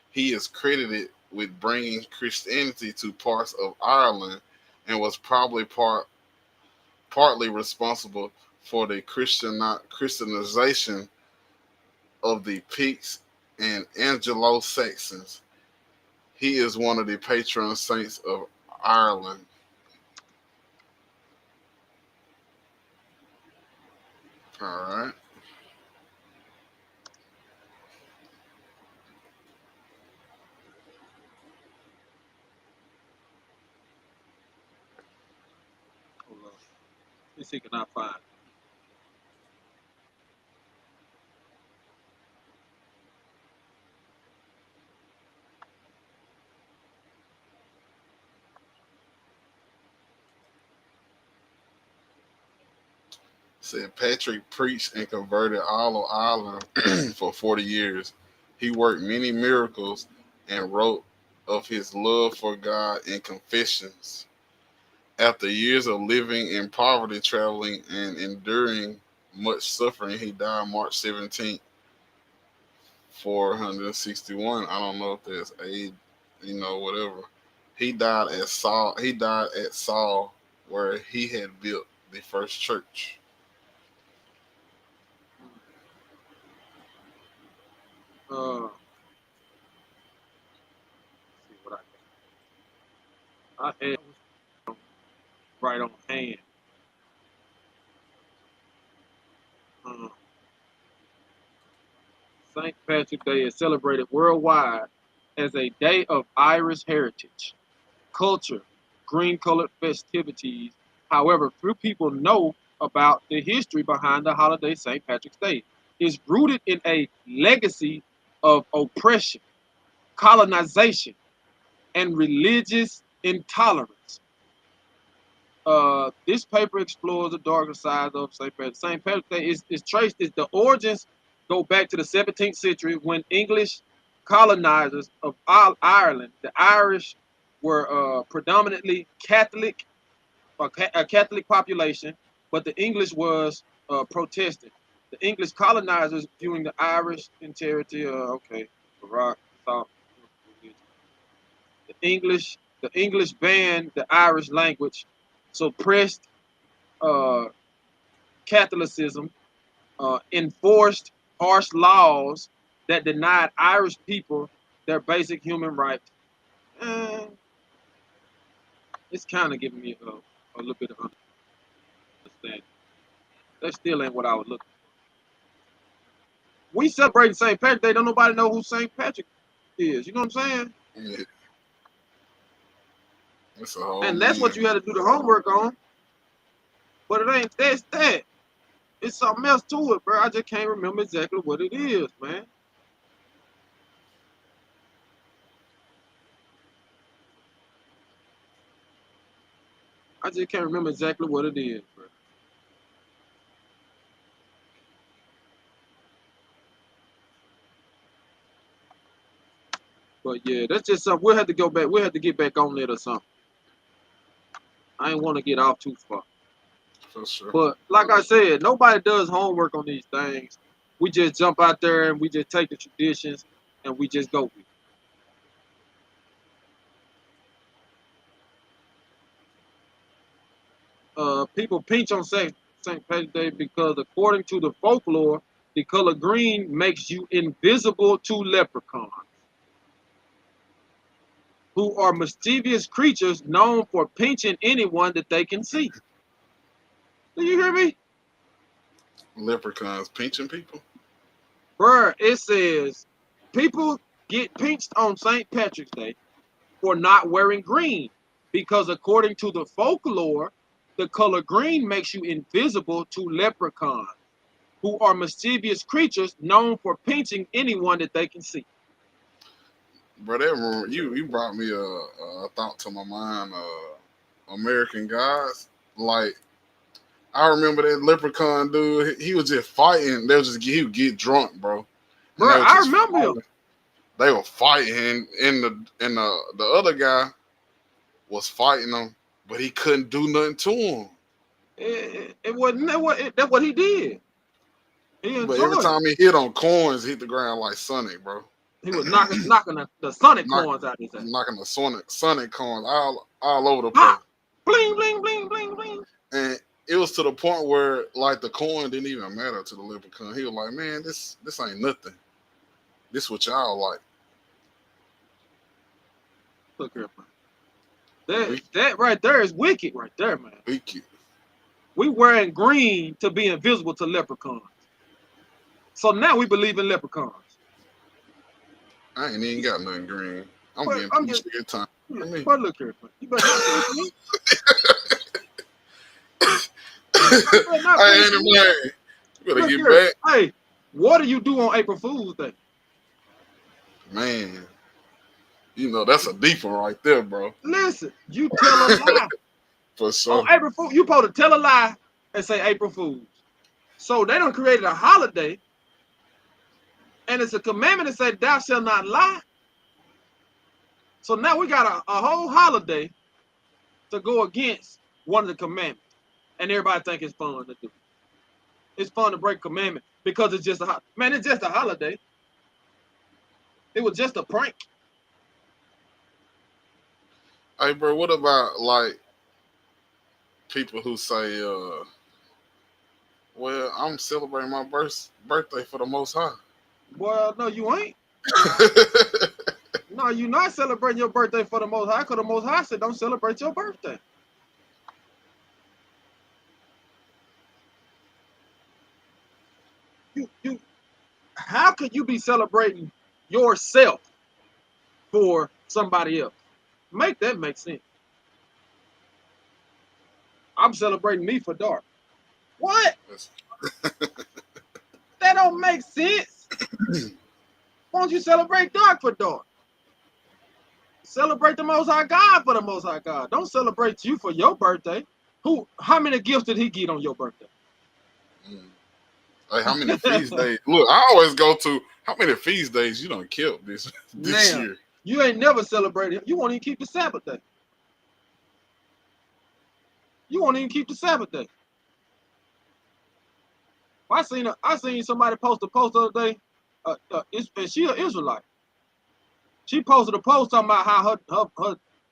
He is credited with bringing Christianity to parts of Ireland and was probably partly responsible for the Christianization of the Picts and Anglo-Saxons. He is one of the patron saints of Ireland. All right. Hold up. Let's see, can I find it? Said Patrick preached and converted all of Ireland for 40 years. He worked many miracles and wrote of his love for God in Confessions. After years of living in poverty, traveling, and enduring much suffering, he died March 17th, 461. I don't know if that's age, whatever. He died at Saul. He died at Saul, where he had built the first church. Let's see what I had right on hand. Uh, St. Patrick Day is celebrated worldwide as a day of Irish heritage, culture, green colored festivities. However, few people know about the history behind the holiday St. Patrick's Day. It's rooted in a legacy of oppression, colonization, and religious intolerance. This paper explores the darker side of St. Patrick. St. Patrick's Day is traced. Is the origins go back to the 17th century when English colonizers of Ireland, the Irish, were predominantly Catholic, a Catholic population, but the English was Protestant. The English colonizers viewing the Irish entirety, okay, Barack, South, the English banned the Irish language, suppressed uh, Catholicism, enforced harsh laws that denied Irish people their basic human rights. Eh, it's kind of giving me a little bit of understanding. That still ain't what I was looking for. We celebrating St. Patrick Day. Don't nobody know who St. Patrick is. You know what I'm saying? Yeah, it's a whole And that's what man. you had to do the homework on. But it ain't that's that. It's something else to it, bro. I just can't remember exactly what it is, man. I just can't remember exactly what it is, bro. But yeah, that's just something we'll have to go back. We'll have to get back on it or something. I ain't want to get off too far. For sure. But like I said, nobody does homework on these things. We just jump out there and we just take the traditions and we just go with it. People pinch on St. Patrick's Day because, according to the folklore, the color green makes you invisible to leprechauns, who are mischievous creatures known for pinching anyone that they can see. Do you hear me? Leprechauns pinching people. Bruh, it says people get pinched on St. Patrick's Day for not wearing green because, according to the folklore, The color green makes you invisible to leprechauns, who are mischievous creatures known for pinching anyone that they can see. Bro, you brought me a thought to my mind. American Gods. Like I remember that Leprechaun dude. He was just fighting. He would get drunk, bro, and Bro, they were I just remember him. fighting. They were fighting, and the other guy was fighting him, but he couldn't do nothing to him. It wasn't that's what he did. He But every enjoyed it. time he hit on coins, he hit the ground like Sonic, bro. He was knocking the Sonic Knock, coins out his ass. knocking the Sonic coins all over the place. Pop! Bling, bling, bling, bling, bling. And it was to the point where like the coin didn't even matter to the leprechaun. He was like, "Man, this ain't nothing. This what y'all like." Look here, man. That right there is wicked right there, man. Wicked. We wearing green to be invisible to leprechauns. So now we believe in leprechauns. I ain't even got nothing green. I'm But getting I'm too just, sick of time. but look here, man. You better not piss me. You better not Hey, piss me. anyway, you better Look get here. back, Hey, what do you do on April Fool's Day? man. You know that's a deep one right there, bro. Listen, you tell a lie. For On sure. April Fool, you supposed to tell a lie and say April Fool's. So they done created a holiday, and it's a commandment to say thou shalt not lie. So now we got a whole holiday to go against one of the commandments. And everybody think it's fun to do. It's fun to break commandment because it's just man, it's just a holiday. It was just a prank. Hey, bro, what about like people who say, "Well, I'm celebrating my birthday for the Most High." Well, no, you ain't. No, you not celebrating your birthday for the Most High because the Most High said don't celebrate your birthday. You how could you be celebrating yourself for somebody else? Make that make sense. I'm celebrating me for dark. What? That don't make sense. Why don't you celebrate dark for dark? Celebrate the Most High God for the Most High God. Don't celebrate you for your birthday. How many gifts did he get on your birthday? Like how many feast days? Look, I always go to how many feast days you don't kept this Now, year. you ain't never celebrated. You won't even keep the Sabbath day. You won't even keep the Sabbath day. I seen somebody post a post the other day. And she an Israelite. She posted a post talking about how her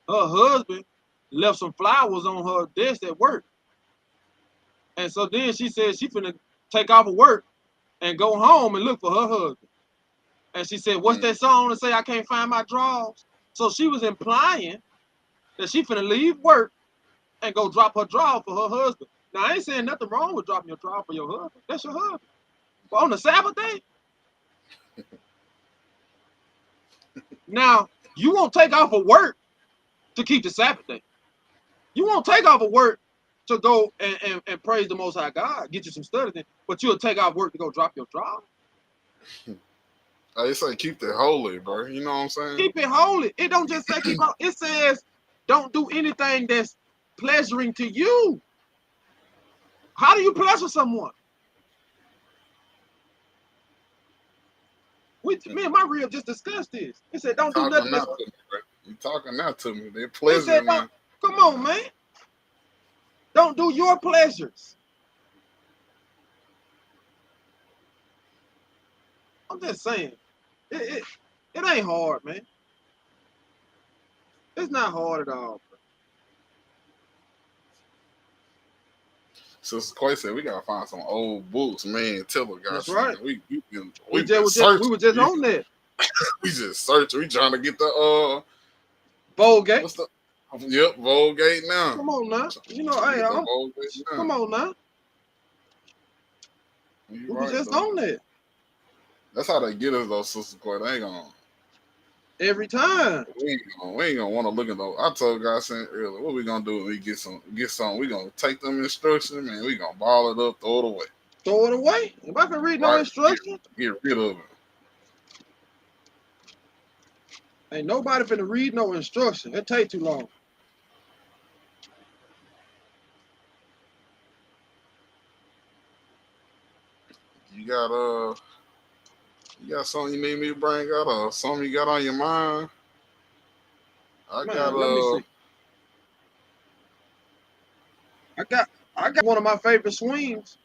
husband left some flowers on her desk at work. And so then she said she finna take off of work and go home and look for her husband. And she said, what's that song to say I can't find my drawers? So she was implying that she finna leave work and go drop her drawer for her husband. Now, I ain't saying nothing wrong with dropping your drawer for your husband. That's your husband. But on the Sabbath day, now, you won't take off of work to keep the Sabbath day. You won't take off of work to go and praise the Most High God, get you some study in, but you'll take off work to go drop your drawer. They say keep it holy, bro. You know what I'm saying? Keep it holy. It don't just say keep it. It says don't do anything that's pleasuring to you. How do you pleasure someone? Me and my real just discussed this. It said don't do nothing. You talking now to me? They're It pleasure, said man. come on, man. Don't do your pleasures. I'm just saying. It ain't hard, man. It's not hard at all. Sister Quay said we gotta find some old books, man. Tell her, That's Godshand. right. We We searching. were just on that. We just searching. We trying to get the Vulgate. what's the Vulgate now. Come on now. You know, hey, come on now. You We were right, just though. on that. That's how they get us though, Sister Quay. They ain't gonna every time. We ain't gonna want to look at those. I told Godshand earlier, what we gonna do when we get some? We gonna take them instructions, man. We gonna ball it up, throw it away. Throw it away. If I can read no Right? instructions, Get rid of it. ain't nobody finna read no instruction. It take too long. You got something you need me to bring out, or something you got on your mind? I got Man, let me see. I got one of my favorite swings.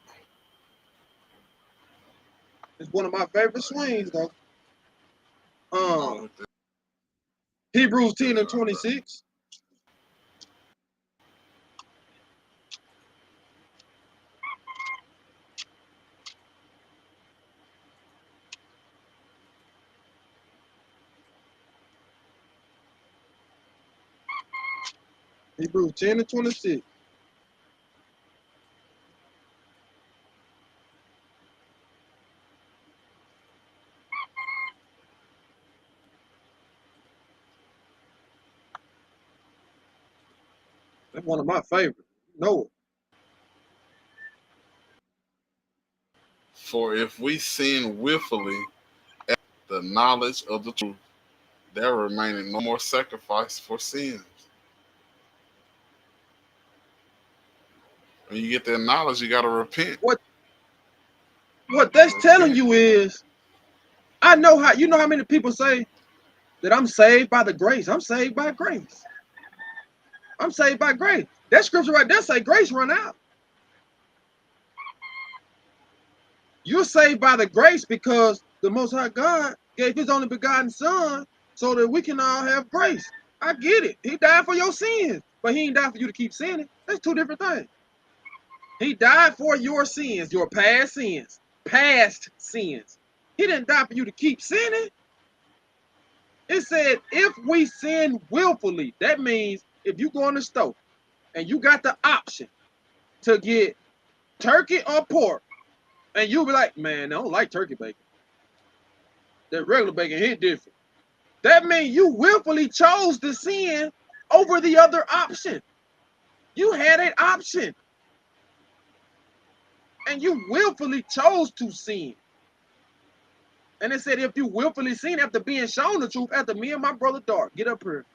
It's one of my favorite swings though. oh, Hebrews 10 and 26. Hebrews 10 and 26. That's one of my favorites. No. For if we sin willfully at the knowledge of the truth, there remaineth no more sacrifice for sins. When you get that knowledge, you gotta repent. What that's telling you is, I know how, you know how many people say that I'm saved by the grace. I'm saved by grace. I'm saved by grace. That scripture right there say grace run out. You're saved by the grace because the Most High God gave his only begotten son so that we can all have grace. I get it. He died for your sins, but he ain't died for you to keep sinning. That's two different things. He died for your sins, your past sins. Past sins. He didn't die for you to keep sinning. It said, if we sin willfully, that means if you go in the store and you got the option to get turkey or pork, and you be like, man, I don't like turkey bacon. That regular bacon hit different. That means you willfully chose the sin over the other option. You had an option. And you willfully chose to sin. And it said, if you willfully sin after being shown the truth, after me and my brother Dark, get up here.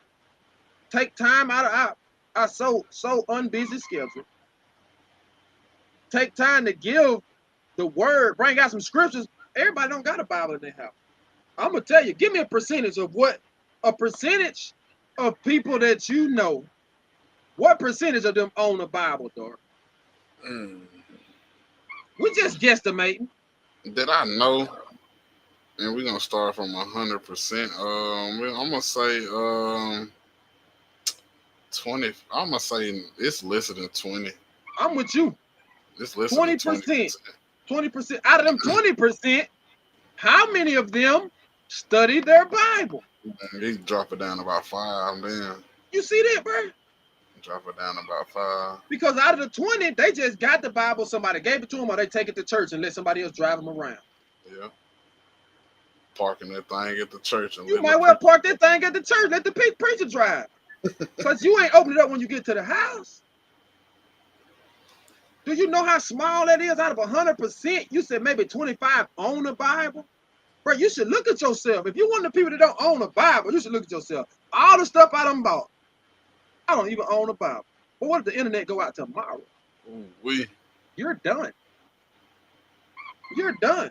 Take time out of our so unbusy schedule. Take time to give the word, bring out some scriptures. Everybody don't got a Bible in their house. I'm gonna tell you, give me a percentage of people that you know. What percentage of them own a Bible, Dark? We just guesstimating. That I know, and we're gonna start from 100%. I'm gonna say 20. I'm gonna say it's less than 20. I'm with you. It's less than 20%. 20%. Out of them 20%, how many of them study their Bible? They drop it down to about 5. Then you see that, bro? Drop it down to about 5. Because out of the 20, they just got the Bible. Somebody gave it to them, or they take it to church and let somebody else drive them around. Yeah. Parking that thing at the church. And you might well park that thing at the church. Let the preacher drive. Because you ain't open it up when you get to the house. Do you know how small that is? Out of 100%, you said maybe 25 own a Bible. Bro, you should look at yourself. If you're one of the people that don't own a Bible, you should look at yourself. All the stuff I done bought, I don't even own a Bible. But what if the internet go out tomorrow? You're done. You're done.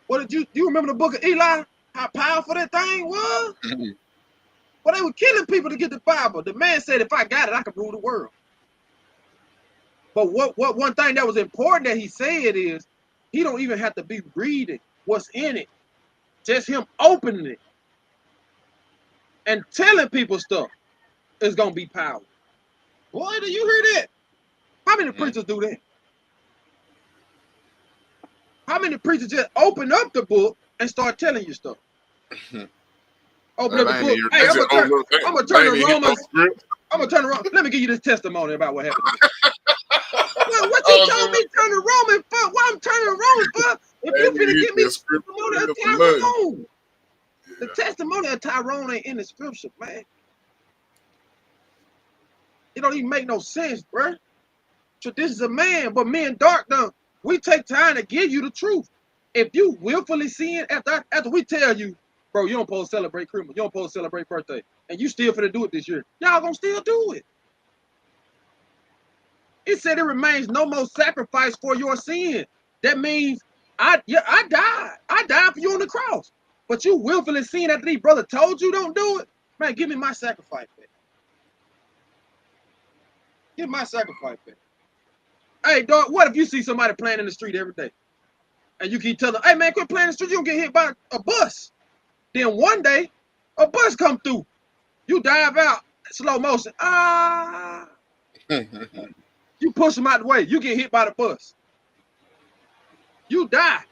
What did you remember the book of Eli? How powerful that thing was? Well, they were killing people to get the Bible. The man said, if I got it, I could rule the world. But what one thing that was important that he said is, he don't even have to be reading what's in it. Just him opening it and telling people stuff is going to be powerful. Boy, do you hear that? How many preachers do that? How many preachers just open up the book and start telling you stuff? Open up the book. Hey, I'm going to turn to Romans. I'm going to turn around. Let me give you this testimony about what happened. What you told me turn to Romans for? Why I'm turning to Romans for? If you ain't even finna hit give me that the scripture testimony real of for nothing. Tyrone. The Yeah. testimony of Tyrone ain't in the scripture, man. It don't even make no sense, bruh. Tradition's a man, but me and Dark done. We take time to give you the truth. If you willfully sin after we tell you, bro, you don't supposed to celebrate Christmas, you don't supposed to celebrate birthday, and you still finna do it this year, y'all gonna still do it. It said it remains no more sacrifice for your sin. That means I died. I died for you on the cross. But you willfully sin after these brother told you don't do it. Man, give me my sacrifice back. Give my sacrifice back. Hey, dog, what if you see somebody playing in the street every day? And you keep telling them, hey man, quit playing in the street, you don't get hit by a bus. Then one day, a bus come through. You dive out, slow motion. You push them out the way. You get hit by the bus. You die.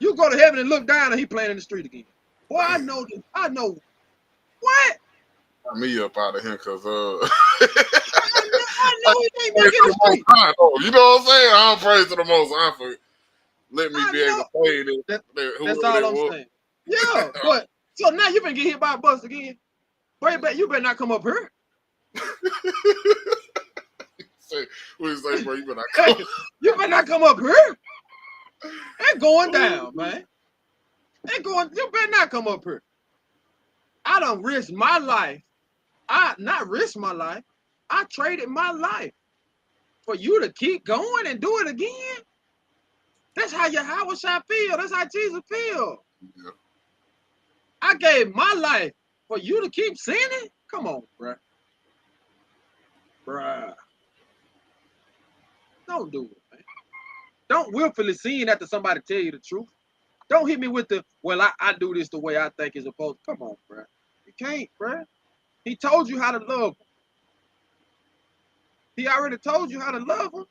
You go to heaven and look down and he playing in the street again. Boy, I know this. I know. What? Got me up out of here because I know he ain't praise back in to the the Most street. High, though. You know what I'm saying? I'm praise to the Most High for letting me I be able know. to play that, That's whoever all that I'm was. saying. Yeah, but so now you been get hit by a bus again. Boy, you better not come up here. Say, what you say, bro? You better not come. You better not come up here. It's going down, man. It's going. You better not come up here. I done risked my life. I not risked my life. I traded my life for you to keep going and do it again. That's how Yahweh shall feel. That's how Jesus feel. Yeah. I gave my life for you to keep sinning. Come on, bruh. Bruh. Don't do it, man. Don't willfully sin after somebody tell you the truth. Don't hit me with the, well, I do this the way I think it's supposed to. Come on, bruh. You can't, bruh. He told you how to love him. He already told you how to love him.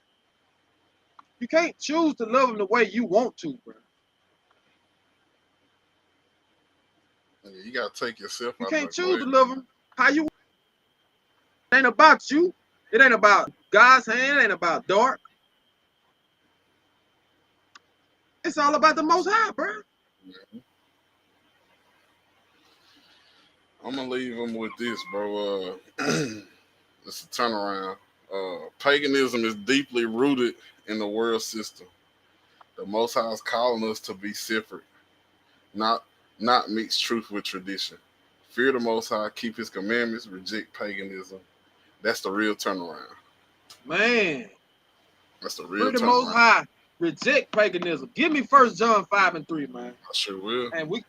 You can't choose to love him the way you want to, bruh. Yeah, you gotta take yourself You out the can't choose to equation. love him how you want. It ain't about you. It ain't about God's hand. It ain't about dark. It's all about the Most High, bruh. Yeah. I'm gonna leave them with this, bro. It's a turnaround. Paganism is deeply rooted in the world system. The Most High is calling us to be separate, not mix truth with tradition. Fear the Most High, keep His commandments, reject paganism. That's the real turnaround. Man, That's the real for the Most turnaround. High, reject paganism. Give me 1 John 5:3, man. I sure will. And we're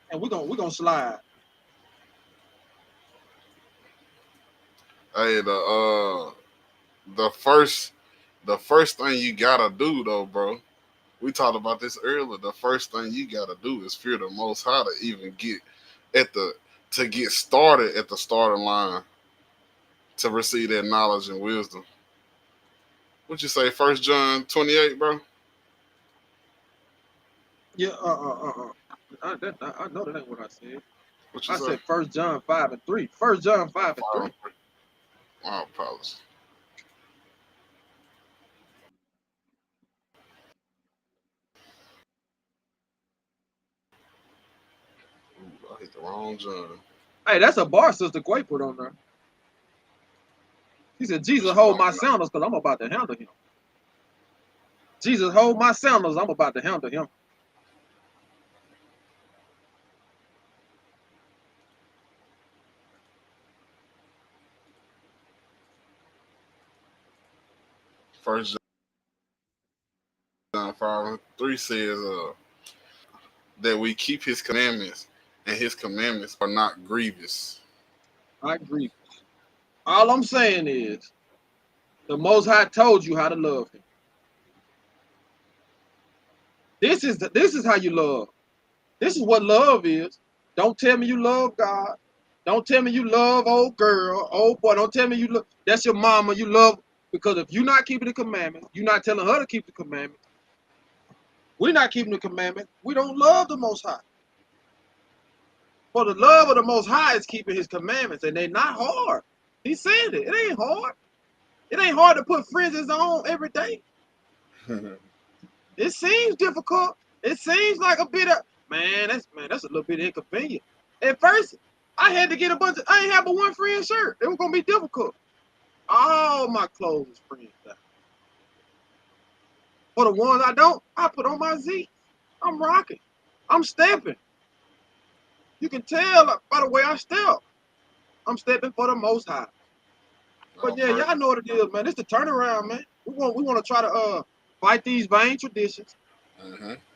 gonna slide. Hey, the first thing you gotta do though, bro. We talked about this earlier. The first thing you gotta do is fear the Most High to even get at the to get started at the starting line to receive that knowledge and wisdom. What you say, 1 John 28, bro? Yeah, I know that ain't what I said. What you I say? said 1 John 5:3. 1 John 5:3. My apologies. Ooh, I hit the wrong John. Hey, that's a bar sister Quay put on there. He said, What Jesus you hold my talking about? sandals because I'm about to handle him. Jesus hold my sandals, I'm about to handle him. First John 5:3 says that we keep His commandments, and His commandments are not grievous. I agree. All I'm saying is the Most High told you how to love him. This is how you love. This is what love is. Don't tell me you love God. Don't tell me you love old girl, old boy. Don't tell me you love. That's your mama. You love because if you're not keeping the commandments, you're not telling her to keep the commandments. We're not keeping the commandments. We don't love the Most High. For the love of the Most High is keeping His commandments, and they're not hard. He said it. It ain't hard. It ain't hard to put fringes on every day. It seems difficult. It seems like a bit of that's a little bit inconvenient. At first, I had to get I ain't have but one friend shirt. It was gonna be difficult. All my clothes is friends now. For the ones I don't, I put on my Z. I'm rocking. I'm stepping. You can tell by the way I step. I'm stepping for the most high. But yeah, y'all know what it is, man. It's the turnaround, man. We want to try to fight these vain traditions,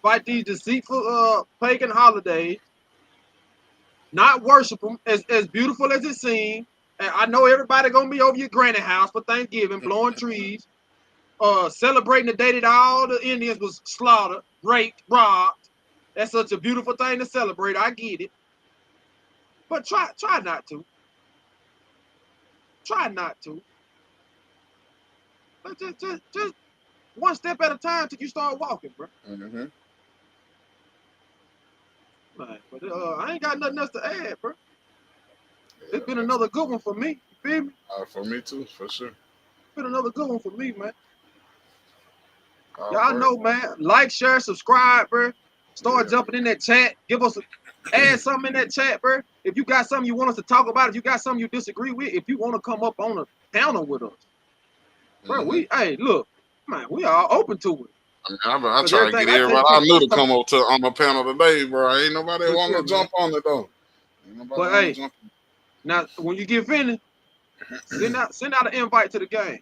fight these deceitful pagan holidays, not worship them as beautiful as it seems. And I know everybody gonna be over your granny house for Thanksgiving, blowing trees, celebrating the day that all the Indians was slaughtered, raped, robbed. That's such a beautiful thing to celebrate. I get it, but try not to. Try not to. But just one step at a time till you start walking, bro. Man, but I ain't got nothing else to add, bro. It's been another good one for me. You feel me? For me too, for sure. It's been another good one for me, man. Y'all know, man. Like, share, subscribe, bro. Start jumping in that chat. Add something in that chat, bro. If you got something you want us to talk about, if you got something you disagree with, if you want to come up on a panel with us, bro, hey, look, man, we are open to it. I mean, I try to get everybody I knew to come up on the panel today, bro. Ain't nobody want to jump on it though. But hey, now when you get finished, send out an invite to the game.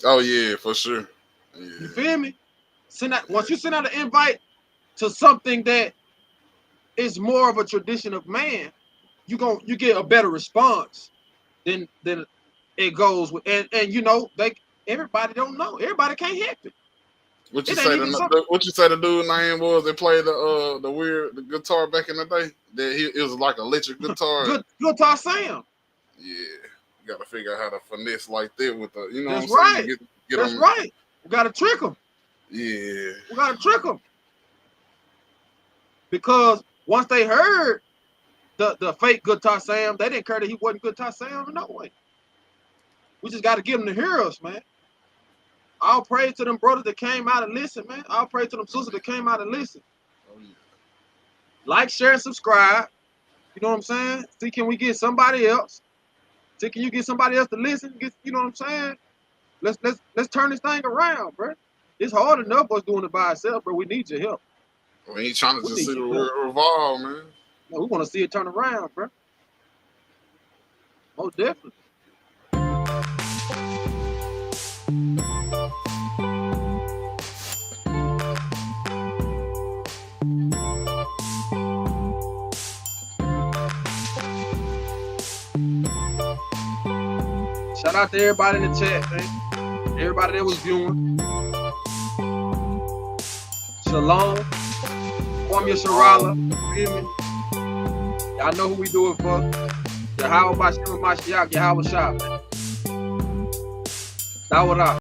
Oh yeah, for sure. Yeah. You feel me? Once you send out an invite to something that is more of a tradition of man, you get a better response than it goes with. And you know, everybody don't know. Everybody can't help it. What you say the dude name was that played the guitar back in the day? That it was like an electric guitar. Guitar Sam. Yeah, you got to figure out how to finesse like that with the, you know. That's what I'm saying? That's right. We got to trick them. Yeah. We got to trick them. Because once they heard the fake Guitar Sam, they didn't care that he wasn't Guitar Sam in no way. We just got to get them to hear us, man. I'll pray to them brothers that came out and listened, man. I'll pray to them sisters that came out and listened. Oh, yeah. Like, share, and subscribe. You know what I'm saying? See, can we get somebody else? See, can you get somebody else to listen? You know what I'm saying? Let's turn this thing around, bro. It's hard enough us doing it by ourselves, bro. We need your help. We ain't trying to just see it revolve, man. No, we want to see it turn around, bro. Most definitely. Shout out to everybody in the chat, man. Everybody that was viewing. Shalom. Kwame Sharala. Feel me? Y'all know who we do it for. Yahweh Bashem Mashiach, Yahweh Shah. Dawara.